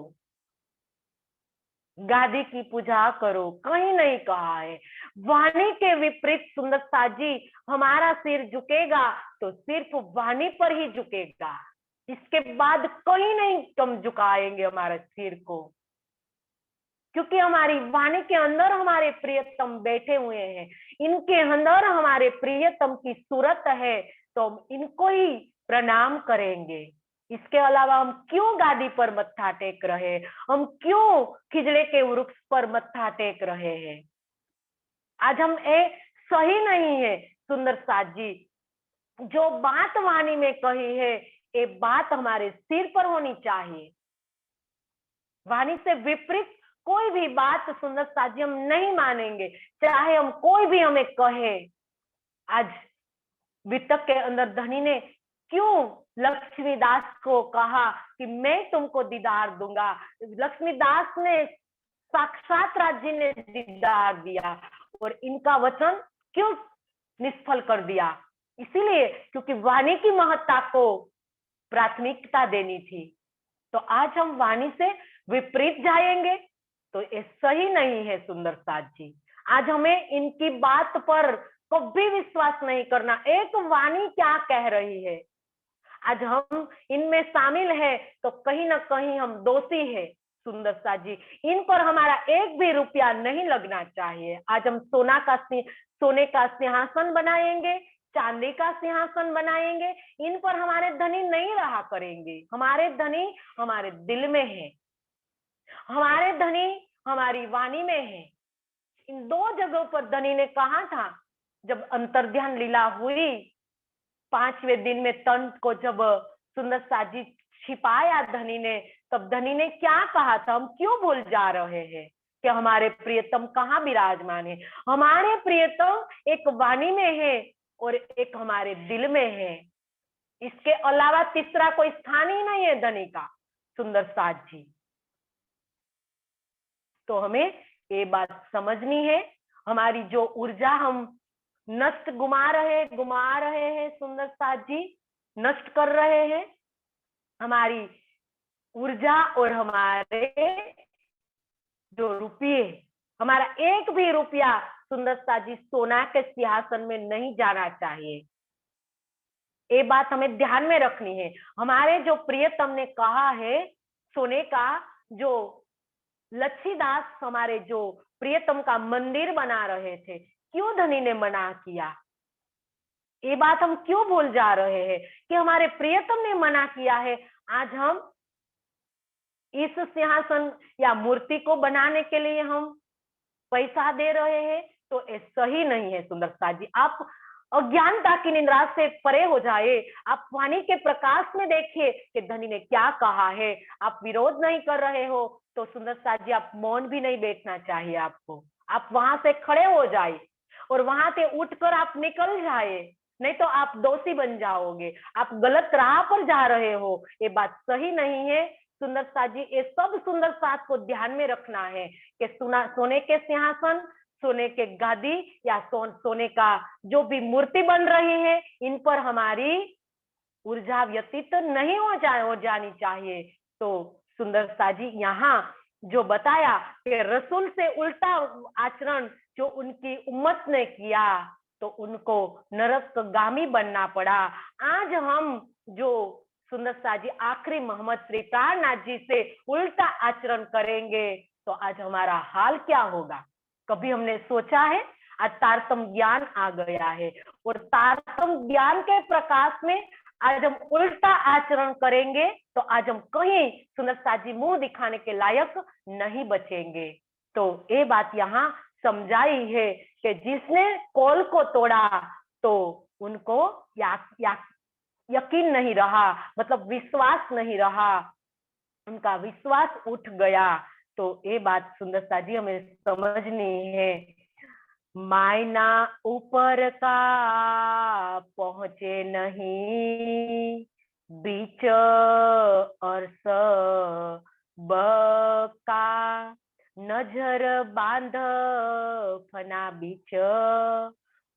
S1: गादी की पूजा करो, कहीं नहीं कहा है। वाणी के विपरीत सुंदर साज जी हमारा सिर झुकेगा तो सिर्फ वाणी पर ही झुकेगा, इसके बाद कहीं नहीं कम झुकाएंगे हमारे सिर को, क्योंकि हमारी वाणी के अंदर हमारे प्रियतम बैठे हुए हैं, इनके अंदर हमारे प्रियतम की सूरत है, तो हम इनको ही प्रणाम करेंगे। इसके अलावा हम क्यों गादी पर मत्था टेक रहे, हम क्यों खिजड़े के वृक्ष पर मत्था टेक रहे हैं। आज हम ये सही नहीं है सुंदर साज जी, जो बात वाणी में कही है ये बात हमारे सिर पर होनी चाहिए। वाणी से विपरीत कोई भी बात सुंदर साज जी हम नहीं मानेंगे, चाहे हम कोई भी हमें कहे। आज वितक के अंदर धनी ने क्यों लक्ष्मीदास को कहा कि मैं तुमको दीदार दूंगा, लक्ष्मीदास ने साक्षात राज्य ने दीदार दिया और इनका वचन क्यों निष्फल कर दिया, इसीलिए क्योंकि वाणी की महत्ता को प्राथमिकता देनी थी। तो आज हम वाणी से विपरीत जाएंगे तो ये सही नहीं है सुंदर साज जी। आज हमें इनकी बात पर कभी विश्वास नहीं करना। एक वाणी क्या कह रही है, आज हम इनमें शामिल है तो कहीं ना कहीं हम दोषी है सुंदर साज जी। इन पर हमारा एक भी रुपया नहीं लगना चाहिए। आज हम सोने का सिंहासन बनाएंगे, चांदी का सिंहासन बनाएंगे, इन पर हमारे धनी नहीं रहा करेंगे। हमारे धनी हमारे दिल में है, हमारे धनी हमारी वाणी में है। इन दो जगहों पर धनी ने कहा था, जब अंतर्ध्यान लीला हुई 5वें दिन में तंत को जब सुंदर साज जी छिपाया धनी ने, तब धनी ने क्या कहा था, हम क्यों भूल जा रहे हैं कि हमारे प्रियतम कहाँ विराजमान है। हमारे प्रियतम एक वाणी में है और एक हमारे दिल में है, इसके अलावा तीसरा कोई स्थान ही नहीं है धनी का सुंदर साज जी। तो हमें ये बात समझनी है, हमारी जो ऊर्जा हम नष्ट गुमा रहे हैं सुंदर साज जी, नष्ट कर रहे हैं हमारी ऊर्जा और हमारे जो रुपये, हमारा एक भी रुपया सुंदर साज जी सोना के सिंहासन में नहीं जाना चाहिए। ये बात हमें ध्यान में रखनी है। हमारे जो प्रियतम ने कहा है सोने का, जो लच्छीदास हमारे जो प्रियतम का मंदिर बना रहे थे, क्यों धनी ने मना किया। ये बात हम क्यों भूल जा रहे हैं कि हमारे प्रियतम ने मना किया है। आज हम इस सिंहासन या मूर्ति को बनाने के लिए हम पैसा दे रहे हैं, तो ये सही नहीं है सुंदर साज जी। आप अज्ञानता की निद्रा से परे हो जाए, आप वाणी के प्रकाश में देखिए कि धनी ने क्या कहा है। आप विरोध नहीं कर रहे हो तो सुंदर साज जी आप मौन भी नहीं बैठना चाहिए आपको, आप वहां से खड़े हो जाए और वहां से उठकर आप निकल जाए, नहीं तो आप दोषी बन जाओगे, आप गलत राह पर जा रहे हो। ये बात सही नहीं है सुंदर साज जी। ये सब सुंदर साज को ध्यान में रखना है कि सोने के सिंहासन, सोने के गादी या सोने का जो भी मूर्ति बन रही है, इन पर हमारी ऊर्जा व्यतीत नहीं हो जानी चाहिए। तो सुंदर साज जी यहाँ जो बताया कि रसूल से उल्टा आचरण जो उनकी उम्मत ने किया तो उनको नरकगामी बनना पड़ा। आज हम जो सुंदर साज जी आखिरी मोहम्मद श्री प्राणनाथ जी से उल्टा आचरण करेंगे तो आज हमारा हाल क्या होगा, कभी हमने सोचा है। आज तारतम ज्ञान आ गया है और तारतम ज्ञान के प्रकाश में आज हम उल्टा आचरण करेंगे तो आज हम कहीं सुंदर साज जी मुंह दिखाने के लायक नहीं बचेंगे। तो ये बात यहाँ समझाई है कि जिसने कौल को तोड़ा तो उनको यकीन नहीं रहा, मतलब विश्वास नहीं रहा, उनका विश्वास उठ गया। तो ये बात सुंदर साज जी हमें समझनी है। मायना ऊपर का पहुंचे नहीं, बीच और सब का नजर बांध फना बीच,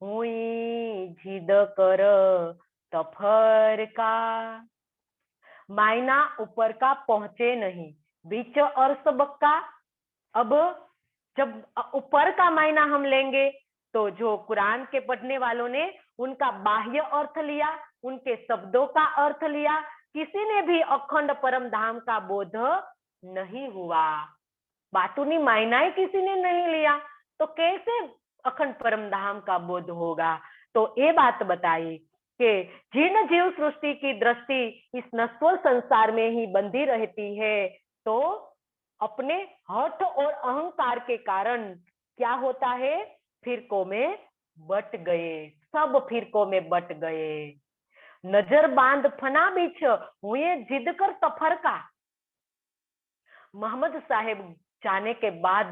S1: हुई जिद कर तफर का। मायना ऊपर का पहुंचे नहीं, बीच और सबक का। अब जब ऊपर का मायना हम लेंगे तो जो कुरान के पढ़ने वालों ने उनका बाह्य अर्थ लिया, उनके शब्दों का अर्थ लिया, किसी ने भी अखंड परम धाम का बोध नहीं हुआ। बातूनी मायना ही किसी ने नहीं लिया तो कैसे अखंड परम धाम का बोध होगा। तो ये बात बताई कि जिन जीव सृष्टि की दृष्टि इस नश्वर संसार में ही बंधी रहती है, तो अपने हठ और अहंकार के कारण क्या होता है, फिरकों में बट गए, सब फिरकों में बट गए। नजर बांध फना बिछ हुए जिद कर तफर का। मोहम्मद साहेब जाने के बाद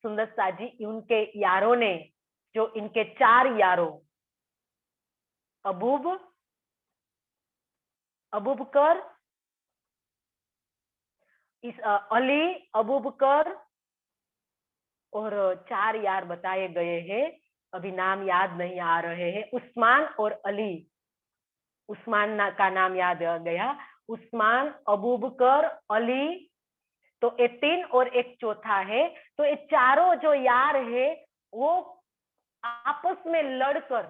S1: सुंदर शाह जी उनके यारों ने, जो इनके 4 यारों अबूबकर, इस अली, अबूबकर और 4 यार बताए गए हैं, अभी नाम याद नहीं आ रहे हैं। उस्मान और अली, उस्मान का नाम याद आ गया, उस्मान, अबूबकर, अली, तो ये 3 और एक चौथा है। तो ये चारों जो यार है वो आपस में लड़कर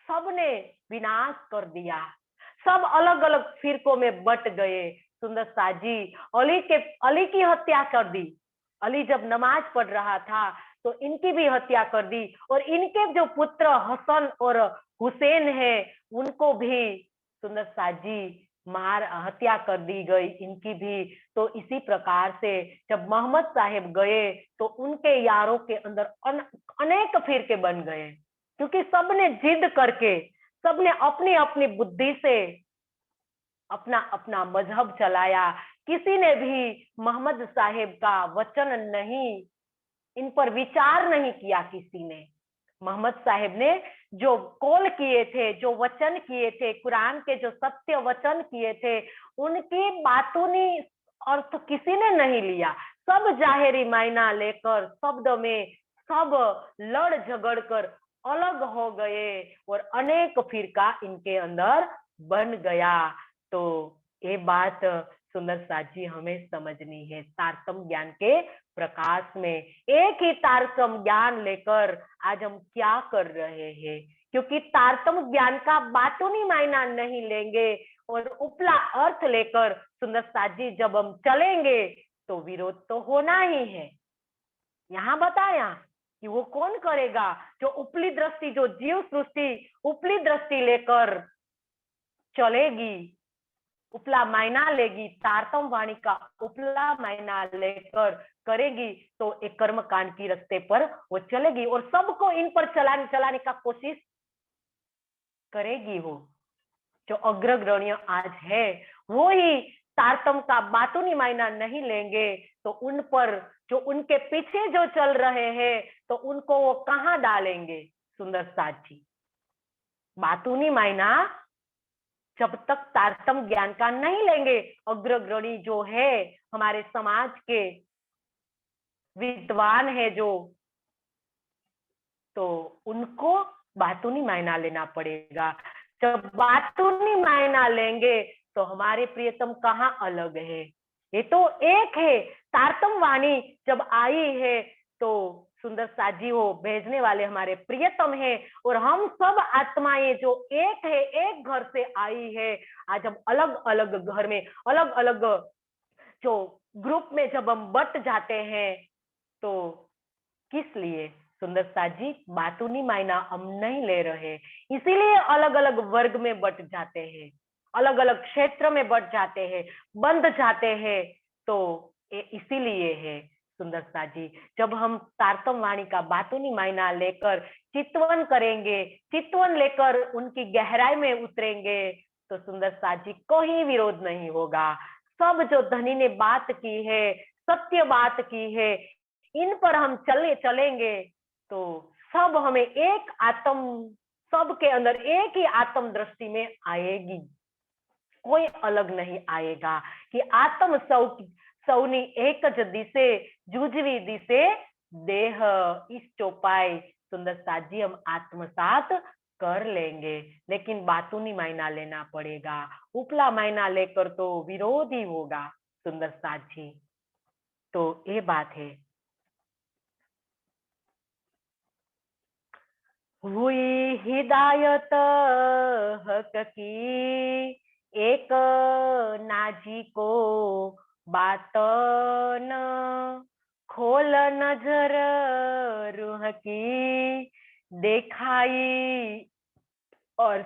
S1: सबने विनाश कर दिया, सब अलग अलग फिरकों में बट गए। सुंदर शाह जी अली की हत्या कर दी। अली जब नमाज पढ़ रहा था तो इनकी भी हत्या कर दी, और इनके जो पुत्र हसन और हुसैन है उनको भी सुंदर शाह जी हत्या कर दी गई, इनकी भी। तो इसी प्रकार से जब मोहम्मद साहेब गए तो उनके यारों के अंदर अनेक फिरके बन गए, क्योंकि सबने जिद करके, सबने अपनी अपनी बुद्धि से अपना अपना मजहब चलाया। किसी ने भी मोहम्मद साहेब का वचन नहीं, इन पर विचार नहीं किया किसी ने। मोहम्मद साहेब ने जो कॉल किए थे, जो वचन किए थे, कुरान के जो सत्य वचन किए थे, उनकी बातूनी अर्थ किसी ने नहीं लिया। सब जाहिरी मायना लेकर शब्द में सब लड़ झगड़ कर अलग हो गए और अनेक फिरका इनके अंदर बन गया। तो ये बात सुंदर शाह जी हमें समझनी है। तारतम ज्ञान के प्रकाश में एक ही तारतम ज्ञान लेकर आज हम क्या कर रहे हैं, क्योंकि तारतम ज्ञान का बातूनी मायना नहीं लेंगे और उपला अर्थ लेकर सुंदर शाह जी जब हम चलेंगे तो विरोध तो होना ही है। यहाँ बताया कि वो कौन करेगा, जो उपली दृष्टि, जो जीव सृष्टि उपली दृष्टि लेकर चलेगी, उपला मायना लेगी, तारतम वाणी का उपला मायना लेकर करेगी, तो एक कर्म कांड की रास्ते पर वो चलेगी और सबको इन पर चलाने का कोशिश करेगी। वो जो अग्रगण्य आज है वो ही तारतम का बातूनी मायना नहीं लेंगे तो उन पर, जो उनके पीछे जो चल रहे हैं, तो उनको वो कहाँ डालेंगे। सुंदर शाह जी बातूनी मायना जब तक तारतम ज्ञान का नहीं लेंगे, अग्रगणी जो है हमारे समाज के विद्वान है जो, तो उनको बातूनी मायना लेना पड़ेगा। जब बातूनी मायना लेंगे तो हमारे प्रियतम कहाँ अलग है, ये तो एक है। तारतम वाणी जब आई है तो सुंदर शाह जी वो भेजने वाले हमारे प्रियतम है, और हम सब आत्माएं जो एक है, एक घर से आई है। आज हम अलग अलग घर में, अलग अलग जो ग्रुप में जब हम बट जाते हैं, तो किस लिए सुंदर शाह जी बातूनी मायना हम नहीं ले रहे, इसीलिए अलग अलग वर्ग में बट जाते हैं, अलग अलग क्षेत्र में बट जाते हैं, बंध जाते हैं। तो ये इसीलिए है सुंदर शाह जी, जब हम तारतम वाणी का बातूनी मायना लेकर चितवन करेंगे, चितवन लेकर उनकी गहराई में उतरेंगे, तो सुंदर शाह जी कोई विरोध नहीं होगा। सब जो धनी ने बात की है, सत्य बात की है, इन पर हम चलेंगे तो सब हमें एक आत्म, सबके अंदर एक ही आत्म दृष्टि में आएगी, कोई अलग नहीं आएगा कि आत्म सौनी एक ज दिसे जूझवी दिसे देह इस चौपाई सुंदर साथ जी हम आत्मसात कर लेंगे, लेकिन बातूनी मायना लेना पड़ेगा। उपला मायना लेकर तो विरोध ही होगा सुंदर साथ जी। तो ये बात है। हुई हिदायत हक की, एक नाजी को बात न खोल नजर रूह की, देखाई और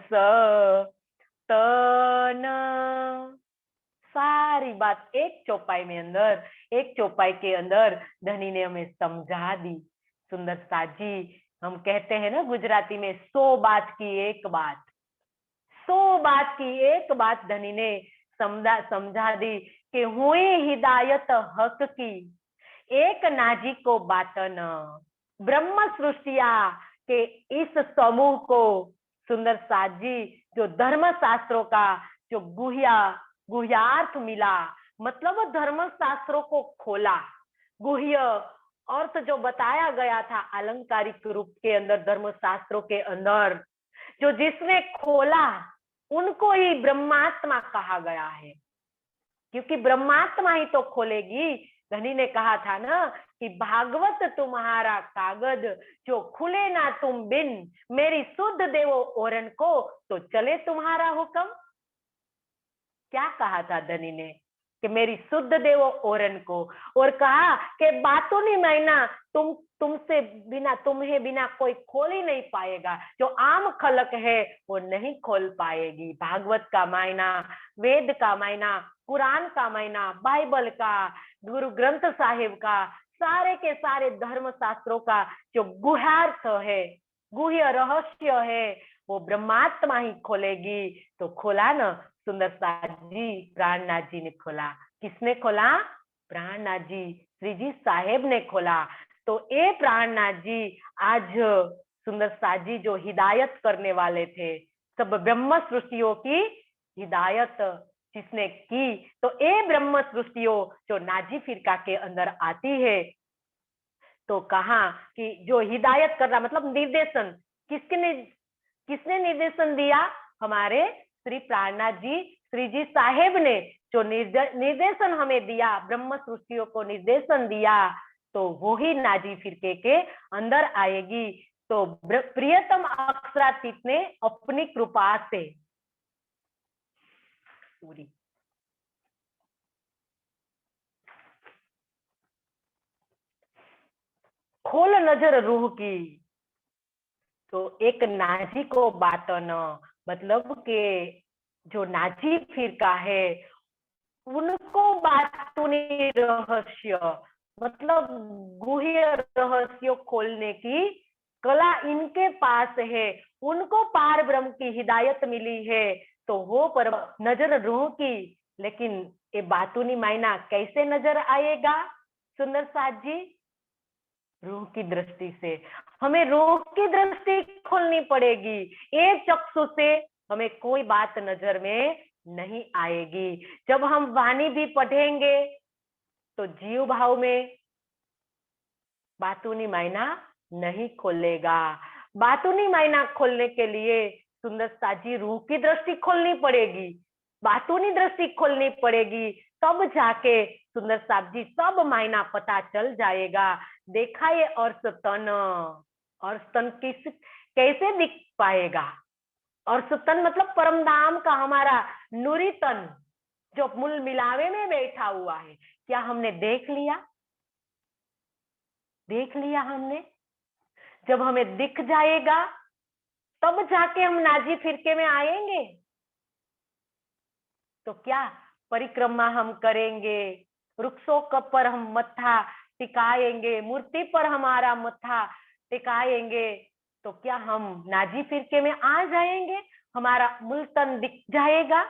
S1: तन। सारी बात एक चौपाई में अंदर, एक चौपाई के अंदर धनी ने हमें समझा दी। सुंदर साथ जी, हम कहते हैं ना गुजराती में, 100 बात की एक बात, 100 बात की एक बात धनी ने समझा दी कि हुई हिदायत हक की, एक नाजी को बातन। ब्रह्म सृष्टिया के इस समूह को सुंदर साथ जी, जो धर्म शास्त्रों का जो गुह्यार्थ मिला, मतलब धर्म शास्त्रों को खोला, गुह्य अर्थ जो बताया गया था अलंकारिक रूप के अंदर धर्म शास्त्रों के अंदर, जो जिसने खोला उनको ही ब्रह्मात्मा कहा गया है, क्योंकि ब्रह्मात्मा ही तो खोलेगी। धनी ने कहा था ना कि भागवत तुम्हारा कागज, जो खुले ना तुम बिन, मेरी शुद्ध देवो ओरन को, तो चले तुम्हारा हुक्म। क्या कहा था धनी ने कि मेरी शुद्ध देवो ओरन को, और कहा कि बातों नहीं मायना तुमसे बिना, तुम्हें बिना कोई खोल ही नहीं पाएगा, जो आम खलक है वो नहीं खोल पाएगी। भागवत का मायना, वेद का मायना, कुरान का मायना, बाइबल का, गुरु ग्रंथ साहिब का, सारे के सारे धर्म शास्त्रों का जो गुह्यार्थ है, गुह्य रहस्य है, वो ब्रह्मात्मा ही खोलेगी। तो खोला ना सुंदर साथ जी, प्राणनाथ जी ने खोला। किसने खोला? प्राणनाथ जी, श्री जी साहेब ने खोला। तो ये प्राणनाथ जी आज सुंदर साथ जी जो हिदायत करने वाले थे, सब ब्रह्म सृष्टियों की हिदायत जिसने की, तो ये ब्रह्म सृष्टियों जो नाजी फिरका के अंदर आती है, तो कहा कि जो हिदायत कर रहा, मतलब निर्देशन, किसने निर्देशन दिया? हमारे श्री प्राणनाथ जी, श्री जी साहेब ने जो निर्देशन हमें दिया, ब्रह्म सृष्टियों को निर्देशन दिया, तो वो ही नाजी फिरके के अंदर आएगी। तो प्रियतम अक्षरातीत ने अपनी कृपा से पूरी खोल नजर रूह की, तो एक नाजी को बात न, मतलब के जो नाजी फिरका है उनको बातूनी रहस्य, मतलब गुह्य रहस्य खोलने की कला इनके पास है, उनको पार ब्रह्म की हिदायत मिली है, तो वो पर नजर रूह की। लेकिन ये बातूनी मायना कैसे नजर आएगा सुंदर साथ जी? रूह की दृष्टि से। हमें रूह की दृष्टि खोलनी पड़ेगी। एक चक्षु से हमें कोई बात नजर में नहीं आएगी। जब हम वाणी भी पढ़ेंगे तो जीव भाव में बातूनी मायना नहीं खोलेगा। बातूनी मायना खोलने के लिए सुंदर साजी रूह की दृष्टि खोलनी पड़ेगी, बातूनी दृष्टि खोलनी पड़ेगी, तब जाके सुंदर साहब जी सब मायना पता चल जाएगा। देखा ये अर्थ तन, और स्तन किस कैसे दिख पाएगा? और स्तन मतलब परम धाम का हमारा नूरी तन जो मूल मिलावे में बैठा हुआ है, क्या हमने देख लिया? देख लिया हमने? जब हमें दिख जाएगा तब जाके हम नाजी फिरके में आएंगे। तो क्या परिक्रमा हम करेंगे, वृक्षों पर हम मत्था टिकाएंगे, मूर्ति पर हमारा मत्था टिकाएंगे, तो क्या हम नाजी फिरके में आ जाएंगे? हमारा मूल तन दिख जाएगा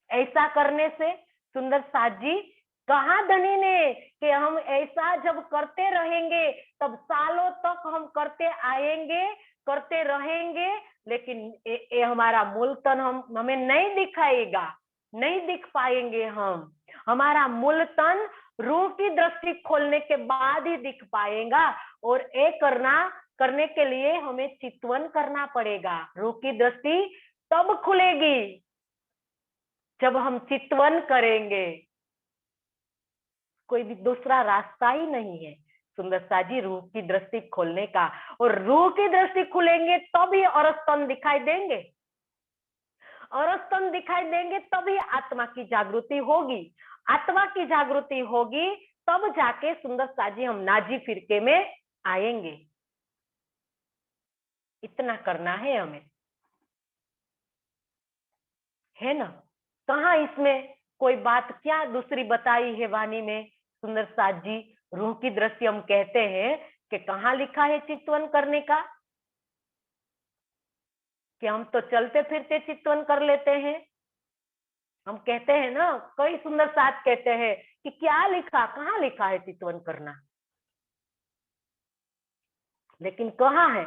S1: ऐसा करने से? सुंदर साथ जी, कहा धनी ने कि हम ऐसा जब करते रहेंगे तब सालों तक हम करते आएंगे, करते रहेंगे, लेकिन ये हमारा मूल तन हमें नहीं दिखाएगा, नहीं दिख पाएंगे हम। हमारा मूल तन रूह की दृष्टि खोलने के बाद ही दिख पाएगा। और ये करना करने के लिए हमें चितवन करना पड़ेगा। रूह की दृष्टि तब खुलेगी जब हम चितवन करेंगे, कोई भी दूसरा रास्ता ही नहीं है सुंदरता जी रूह की दृष्टि खोलने का। और रूह की दृष्टि खुलेंगे तभी और स्तन दिखाई देंगे, और स्तन दिखाई देंगे तभी आत्मा की जागृति होगी। आत्मा की जागृति होगी तब जाके सुंदरता जी हम नाजी फिरके में आएंगे। इतना करना है हमें, है ना। कहाँ इसमें कोई बात क्या दूसरी बताई है वाणी में सुंदर साथ जी। रूह की दृष्टि हम कहते हैं कि कहाँ लिखा है चितवन करने का, कि हम तो चलते फिरते चितवन कर लेते हैं। हम कहते हैं ना, कई सुंदर साथ कहते हैं कि क्या लिखा, कहाँ लिखा है चितवन करना, लेकिन कहाँ है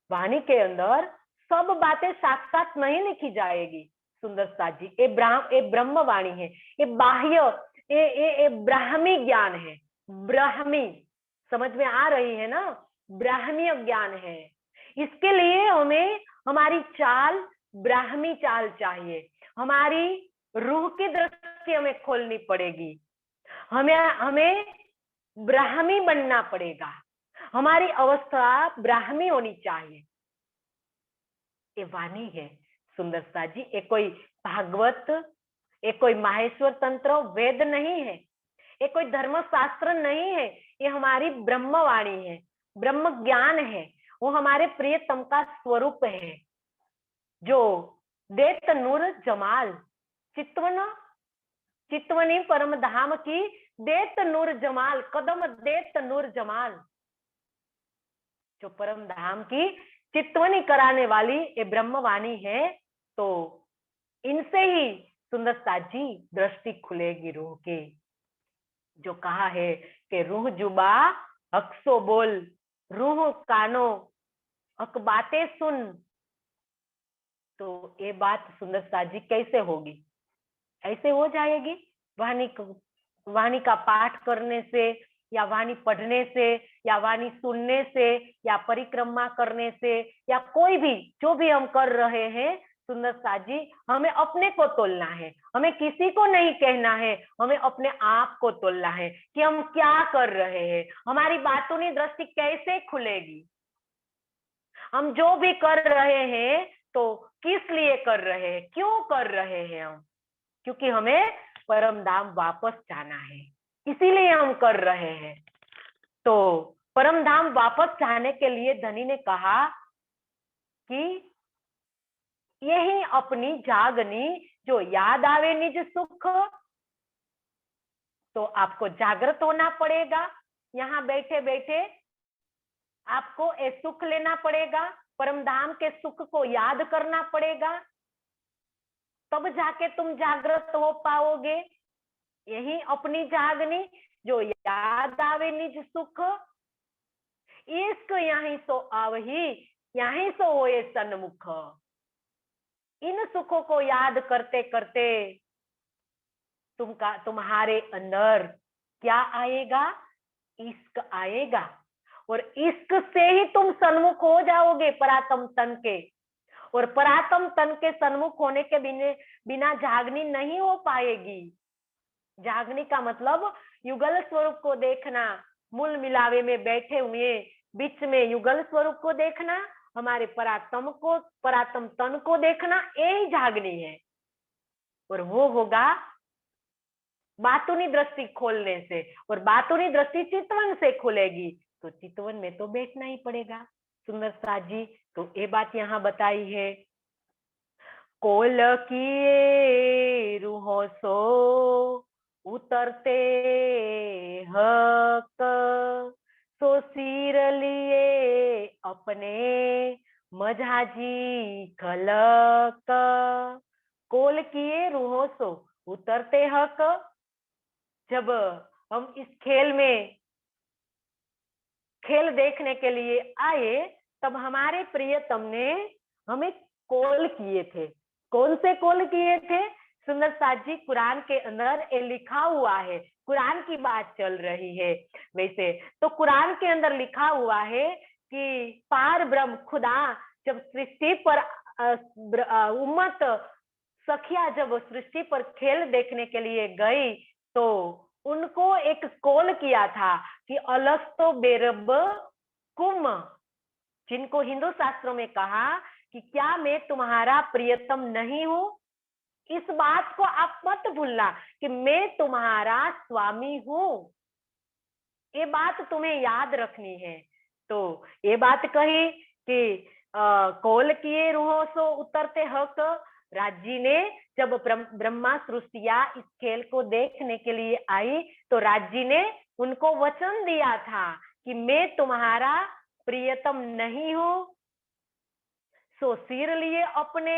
S1: वाणी के अंदर सब बातें साथ साथ नहीं लिखी जाएगी सुंदर साथ जी। ये ब्रह्म वाणी है, ये बाह्य, ये ब्राह्मी ज्ञान है। ब्राह्मी समझ में आ रही है ना, ब्राह्मीय ज्ञान है। इसके लिए हमें हमारी चाल ब्राह्मी चाल चाहिए। हमारी रूह की दृष्टि हमें खोलनी पड़ेगी, हमें ब्राह्मी बनना पड़ेगा। हमारी अवस्था ब्राह्मी होनी चाहिए। ये वाणी है सुंदरता जी, ये कोई भागवत, ये कोई माहेश्वर तंत्र वेद नहीं है, ये कोई धर्मशास्त्र नहीं है। ये हमारी ब्रह्म वाणी है, ब्रह्म ज्ञान है। वो हमारे प्रियतम का स्वरूप है, जो देत नूर जमाल चितवन, चितवनी परम धाम की देत नूर जमाल, कदम देत नूर जमाल, जो परम धाम की चितवनी कराने वाली ये ब्रह्मवाणी है। तो इनसे ही सुंदरता जी दृष्टि खुलेगी रूह की। जो कहा है कि रूह जुबा हक्सो बोल, रूह कानो हक बातें सुन। तो ये बात सुंदरता जी कैसे होगी, ऐसे हो जाएगी वाणी का पाठ करने से, या वाणी पढ़ने से, या वाणी सुनने से, या परिक्रमा करने से, या कोई भी जो भी हम कर रहे हैं सुंदर साथ जी, हमें अपने को तोलना है। हमें किसी को नहीं कहना है, हमें अपने आप को तोलना है कि हम क्या कर रहे हैं, हमारी बातों की दृष्टि कैसे खुलेगी। हम जो भी कर रहे हैं तो किस लिए कर रहे हैं, क्यों कर रहे हैं हम, क्योंकि हमें परम धाम वापस जाना है, इसीलिए हम कर रहे हैं। तो परम धाम वापस जाने के लिए धनी ने कहा कि यही अपनी जागनी जो याद आवे निज सुख। तो आपको जागृत होना पड़ेगा, यहाँ बैठे बैठे आपको ये सुख लेना पड़ेगा, परम धाम के सुख को याद करना पड़ेगा, तब जाके तुम जागृत हो पाओगे। यही अपनी जागनी जो याद आवे निज सुख, इश्क यहीं सो आवही, यहीं सो होए सन्मुख। इन सुखों को याद करते करते तुम्हारे अंदर क्या आएगा, इश्क आएगा, और इश्क से ही तुम सन्मुख हो जाओगे परात्म तन के। और परात्म तन के सन्मुख होने के बिना जागनी नहीं हो पाएगी। जागनी का मतलब युगल स्वरूप को देखना, मूल मिलावे में बैठे हुए बीच में युगल स्वरूप को देखना, हमारे परात्म तन को देखना, यही जागनी है। और वो होगा बातुनी दृष्टि खोलने से, और बातुनी दृष्टि चितवन से खुलेगी। तो चितवन में तो बैठना ही पड़ेगा सुंदर साथ जी। तो ये बात यहाँ बताई है, कोल किए रूहो सो उतरते हक, सो सिर लिए अपने मझाजी खलक। कोल किए रूहो सो उतरते हक, जब हम इस खेल देखने के लिए आए तब हमारे प्रियतम ने हमें कॉल किए थे। कौन से कॉल किए थे सुंदर साथ जी? कुरान के अंदर ये लिखा हुआ है, कुरान की बात चल रही है। वैसे तो कुरान के अंदर लिखा हुआ है कि पार ब्रह्म खुदा जब सृष्टि पर उम्मत सखिया जब सृष्टि पर खेल देखने के लिए गई तो उनको एक कॉल किया था कि अलस्तो बेरब कुम, जिनको हिंदू शास्त्रों में कहा कि क्या मैं तुम्हारा प्रियतम नहीं हूं। इस बात को आप मत भूलना कि मैं तुम्हारा स्वामी हूं, ये बात तुम्हें याद रखनी है। तो ये बात कही कि कौल किए रूहों सो उतरते हक, राजी ने जब ब्रह्मा सृष्टिया इस खेल को देखने के लिए आई तो राजी ने उनको वचन दिया था कि मैं तुम्हारा प्रियतम नहीं हूं। सो सिर लिए अपने,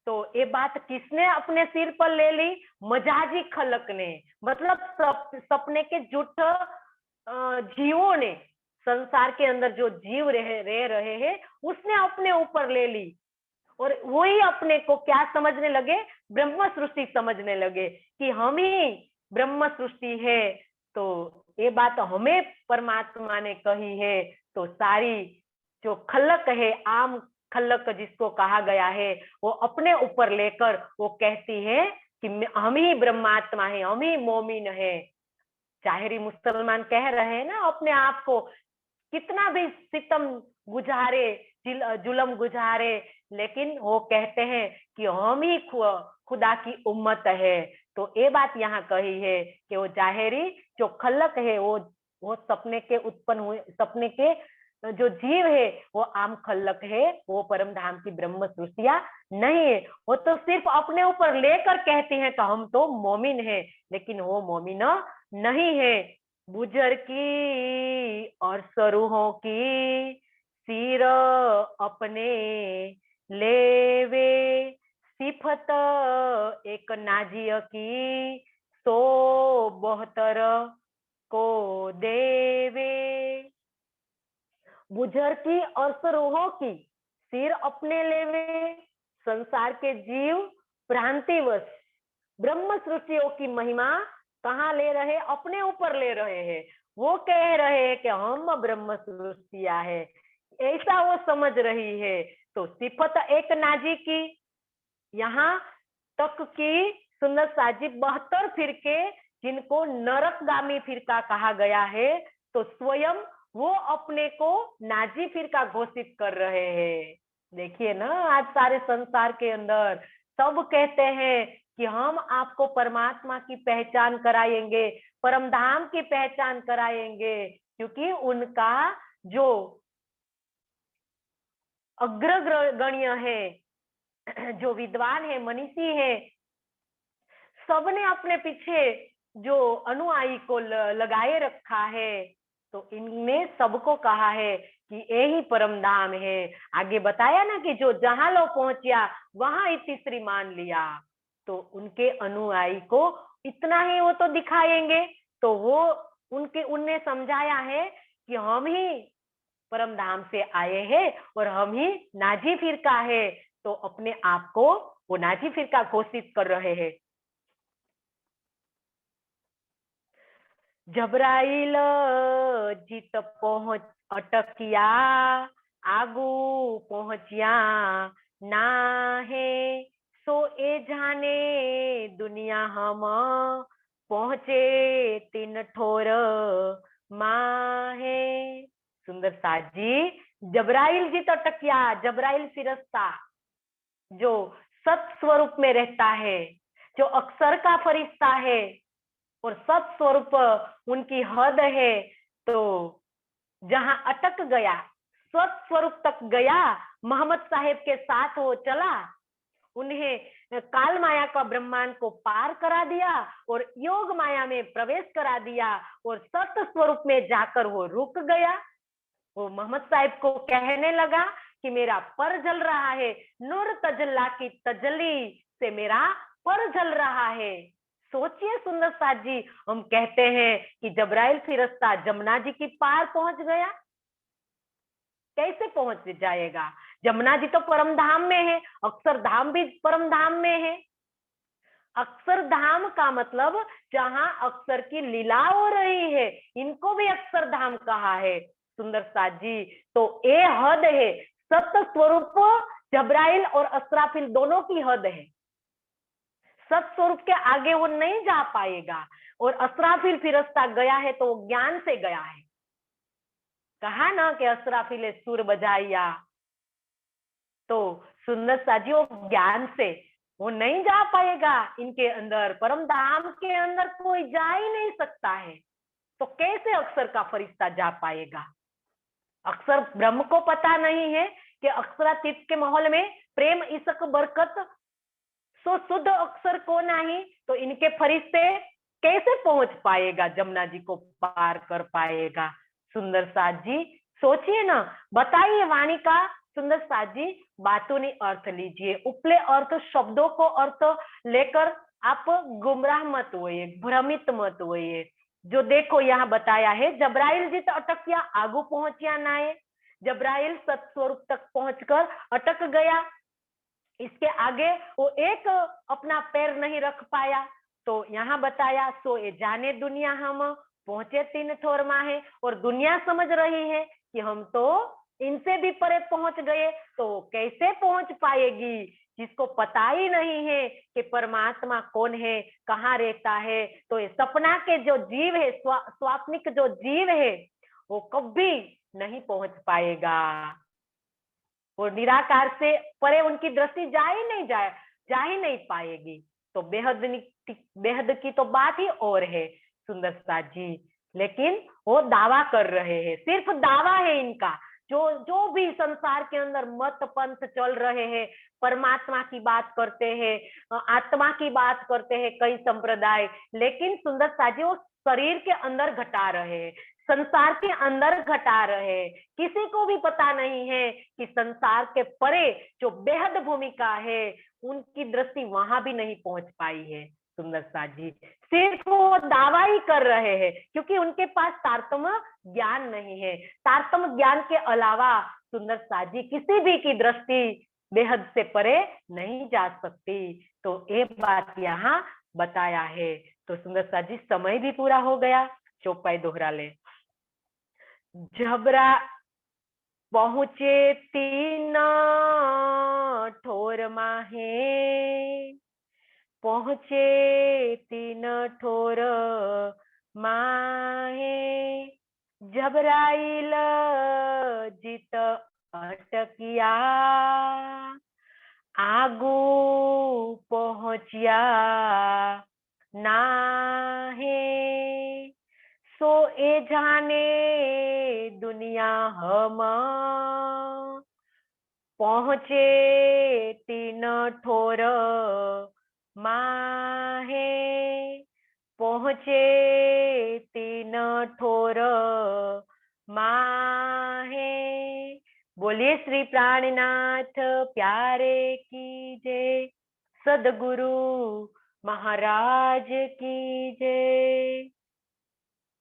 S1: तो ये बात किसने अपने सिर पर ले ली? मजाजी खलक ने, मतलब सपने के झूठ जीवों ने, संसार के अंदर जो जीव रह रहे हैं उसने अपने ऊपर ले ली और वही अपने को क्या समझने लगे? ब्रह्म सृष्टि समझने लगे कि हम ही ब्रह्म सृष्टि है। तो ये बात हमें परमात्मा ने कही है। तो सारी जो खलक है, आम खलक जिसको कहा गया है, वो अपने ऊपर लेकर वो कहती है कि हम ही ब्रह्मात्मा है, हम ही मोमिन है। जाहिरी मुसलमान कह रहे हैं ना अपने आप को, कितना भी सितम गुजारे, जुलम गुजारे, लेकिन वो कहते हैं कि हम ही खुदा की उम्मत है। तो ये बात यहाँ कही है कि वो जाहिरी जो खलक है वो सपने के उत्पन्न हुए, सपने के जो जीव है वो आम खलक है, वो परम धाम की ब्रह्म सृष्टिया नहीं है। वो तो सिर्फ अपने ऊपर लेकर कहती है कि हम तो मोमिन है, लेकिन वो मोमिन नहीं है। बुजर की और सरूहों की सिर अपने लेवे, सिफत एक नाजिय की सो बहतर को देवे। बुझर की और सरूहों की सिर अपने लेवे, संसार के जीव भ्रांतिवश ब्रह्म सृष्टियों की महिमा कहाँ ले रहे? अपने ऊपर ले रहे हैं। वो कह रहे हैं कि हम ब्रह्म सृष्टिया है, ऐसा वो समझ रही है। तो सिफत एक नाजी की, यहाँ तक की सुंदर साजिब 72 फिरके जिनको नरकगामी फिरका कहा गया है, तो स्वयं वो अपने को नाजी फिरका घोषित कर रहे हैं। देखिए ना, आज सारे संसार के अंदर सब कहते हैं कि हम आपको परमात्मा की पहचान कराएंगे, परम धाम की पहचान कराएंगे, क्योंकि उनका जो अग्रगण्य है, जो विद्वान है, मनीषी है, सबने अपने पीछे जो अनुयायी को लगाए रखा है। तो इनने सबको कहा है कि यही परम धाम है। आगे बताया ना कि जो जहां लो पहुंचा वहां तीसरी मान लिया। तो उनके अनुयायी को इतना ही वो तो दिखाएंगे। तो वो उनने समझाया है कि हम ही परम धाम से आए हैं और हम ही नाजी फिरका है। तो अपने आप को वो नाजी फिरका घोषित कर रहे हैं। जबराइल जीत पहुंच अटकिया, आगू पहुंचिया ना है, सो ए जाने दुनिया हम पहुंचे 3 ठोर माँ है। सुंदर साजी, जबराइल जीत अटकिया, जबराइल फिरस्ता जो सत स्वरूप में रहता है, जो अक्षर का फरिश्ता है और सत स्वरूप उनकी हद है, तो जहां अटक गया, सत स्वरूप तक गया, मोहम्मद साहेब के साथ वो चला, उन्हें काल माया का ब्रह्मांड को पार करा दिया और योग माया में प्रवेश करा दिया और सत स्वरूप में जाकर वो रुक गया। वो मोहम्मद साहिब को कहने लगा कि मेरा पर जल रहा है, नूर तजल्ला की तजल्ली से मेरा पर जल रहा है। सोचिए सुंदर साथ जी, हम कहते हैं कि जबराइल फिरस्ता जमुना जी की पार पहुंच गया, कैसे पहुंच जाएगा? जमुना जी तो परम धाम में है, अक्षर धाम भी परम धाम में है। अक्षर धाम का मतलब जहां अक्षर की लीला हो रही है, इनको भी अक्षर धाम कहा है। सुंदर साथ जी, तो ये हद है, सत स्वरूप जबराइल और असराफिल दोनों की हद है। सत स्वरूप के आगे वो नहीं जा पाएगा, और असराफिल फिरस्ता गया है तो वो ज्ञान से गया है। कहा ना कि असराफिल ने सुर बजाया, तो सुंदर साजी वो ज्ञान से वो नहीं जा पाएगा इनके अंदर, परम धाम के अंदर कोई जा ही नहीं सकता है, तो कैसे अक्षर का फरिश्ता जा पाएगा? अक्षर ब्रह्म को पता नहीं है कि अक्षरातीत के माहौल में प्रेम इसक बरकत सो शुद्ध अक्षर को नहीं, तो इनके फरिश्ते कैसे पहुंच पाएगा, जमुना जी को पार कर पाएगा? सुंदर साथ जी सोचिए ना, बताइए वाणी का सुंदर साथ जी, बातों ने अर्थ लीजिए, उपले अर्थ शब्दों को अर्थ लेकर आप गुमराह मत होइए, भ्रमित मत होइए। जो देखो यहाँ बताया है, जबराइल जी तो अटकिया, आगू पहुंचिया नाये, जबराइल सत्स्वरूप तक पहुंचकर अटक गया, इसके आगे वो एक अपना पैर नहीं रख पाया। तो यहाँ बताया, सो ये जाने दुनिया हम पहुंचे तीन ठोर माहे, और दुनिया समझ रही है कि हम तो इनसे भी परे पहुंच गए, तो कैसे पहुंच पाएगी जिसको पता ही नहीं है कि परमात्मा कौन है, कहाँ रहता है। तो ये सपना के जो जीव है, स्वाप्निक जो जीव है, वो कभी नहीं पहुंच पाएगा, वो निराकार से परे उनकी दृष्टि जा ही नहीं पाएगी। तो बेहद की तो बात ही और है सुंदर साथ जी, लेकिन वो दावा कर रहे हैं, सिर्फ दावा है इनका। जो भी संसार के अंदर मत पंथ चल रहे हैं, परमात्मा की बात करते हैं, आत्मा की बात करते हैं कई संप्रदाय, लेकिन सुंदर साथ जी वो शरीर के अंदर घटा रहे हैं, संसार के अंदर घटा रहे, किसी को भी पता नहीं है कि संसार के परे जो बेहद भूमिका है, उनकी दृष्टि वहां भी नहीं पहुंच पाई है सुंदर साथ जी, सिर्फ वो दावा ही कर रहे हैं, क्योंकि उनके पास तारतम्य ज्ञान नहीं है। तारतम्य ज्ञान के अलावा सुंदर साथ जी किसी भी की दृष्टि बेहद से परे नहीं जा सकती। तो ये बात यहाँ बताया है। तो सुंदर साथ जी समय भी पूरा हो गया, चौपाई दोहरा ले। जबरा पहुंचे तीन ठोर माहे, पहुंचे तीन ठोर माहे, जबराइल जित अटकिया, आगू पहुंचिया नाहे, सो ए जाने दुनिया हम पहुंचे तीन ठोर माहे, पहुंचे तीन ठोर माहे। बोलिए श्री प्राणनाथ प्यारे की जय, सदगुरु महाराज की जय।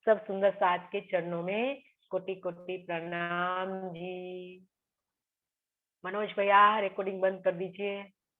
S1: सब सुंदर साथ के चरणों में कोटि कोटि प्रणाम जी। मनोज भैया रिकॉर्डिंग बंद कर दीजिए।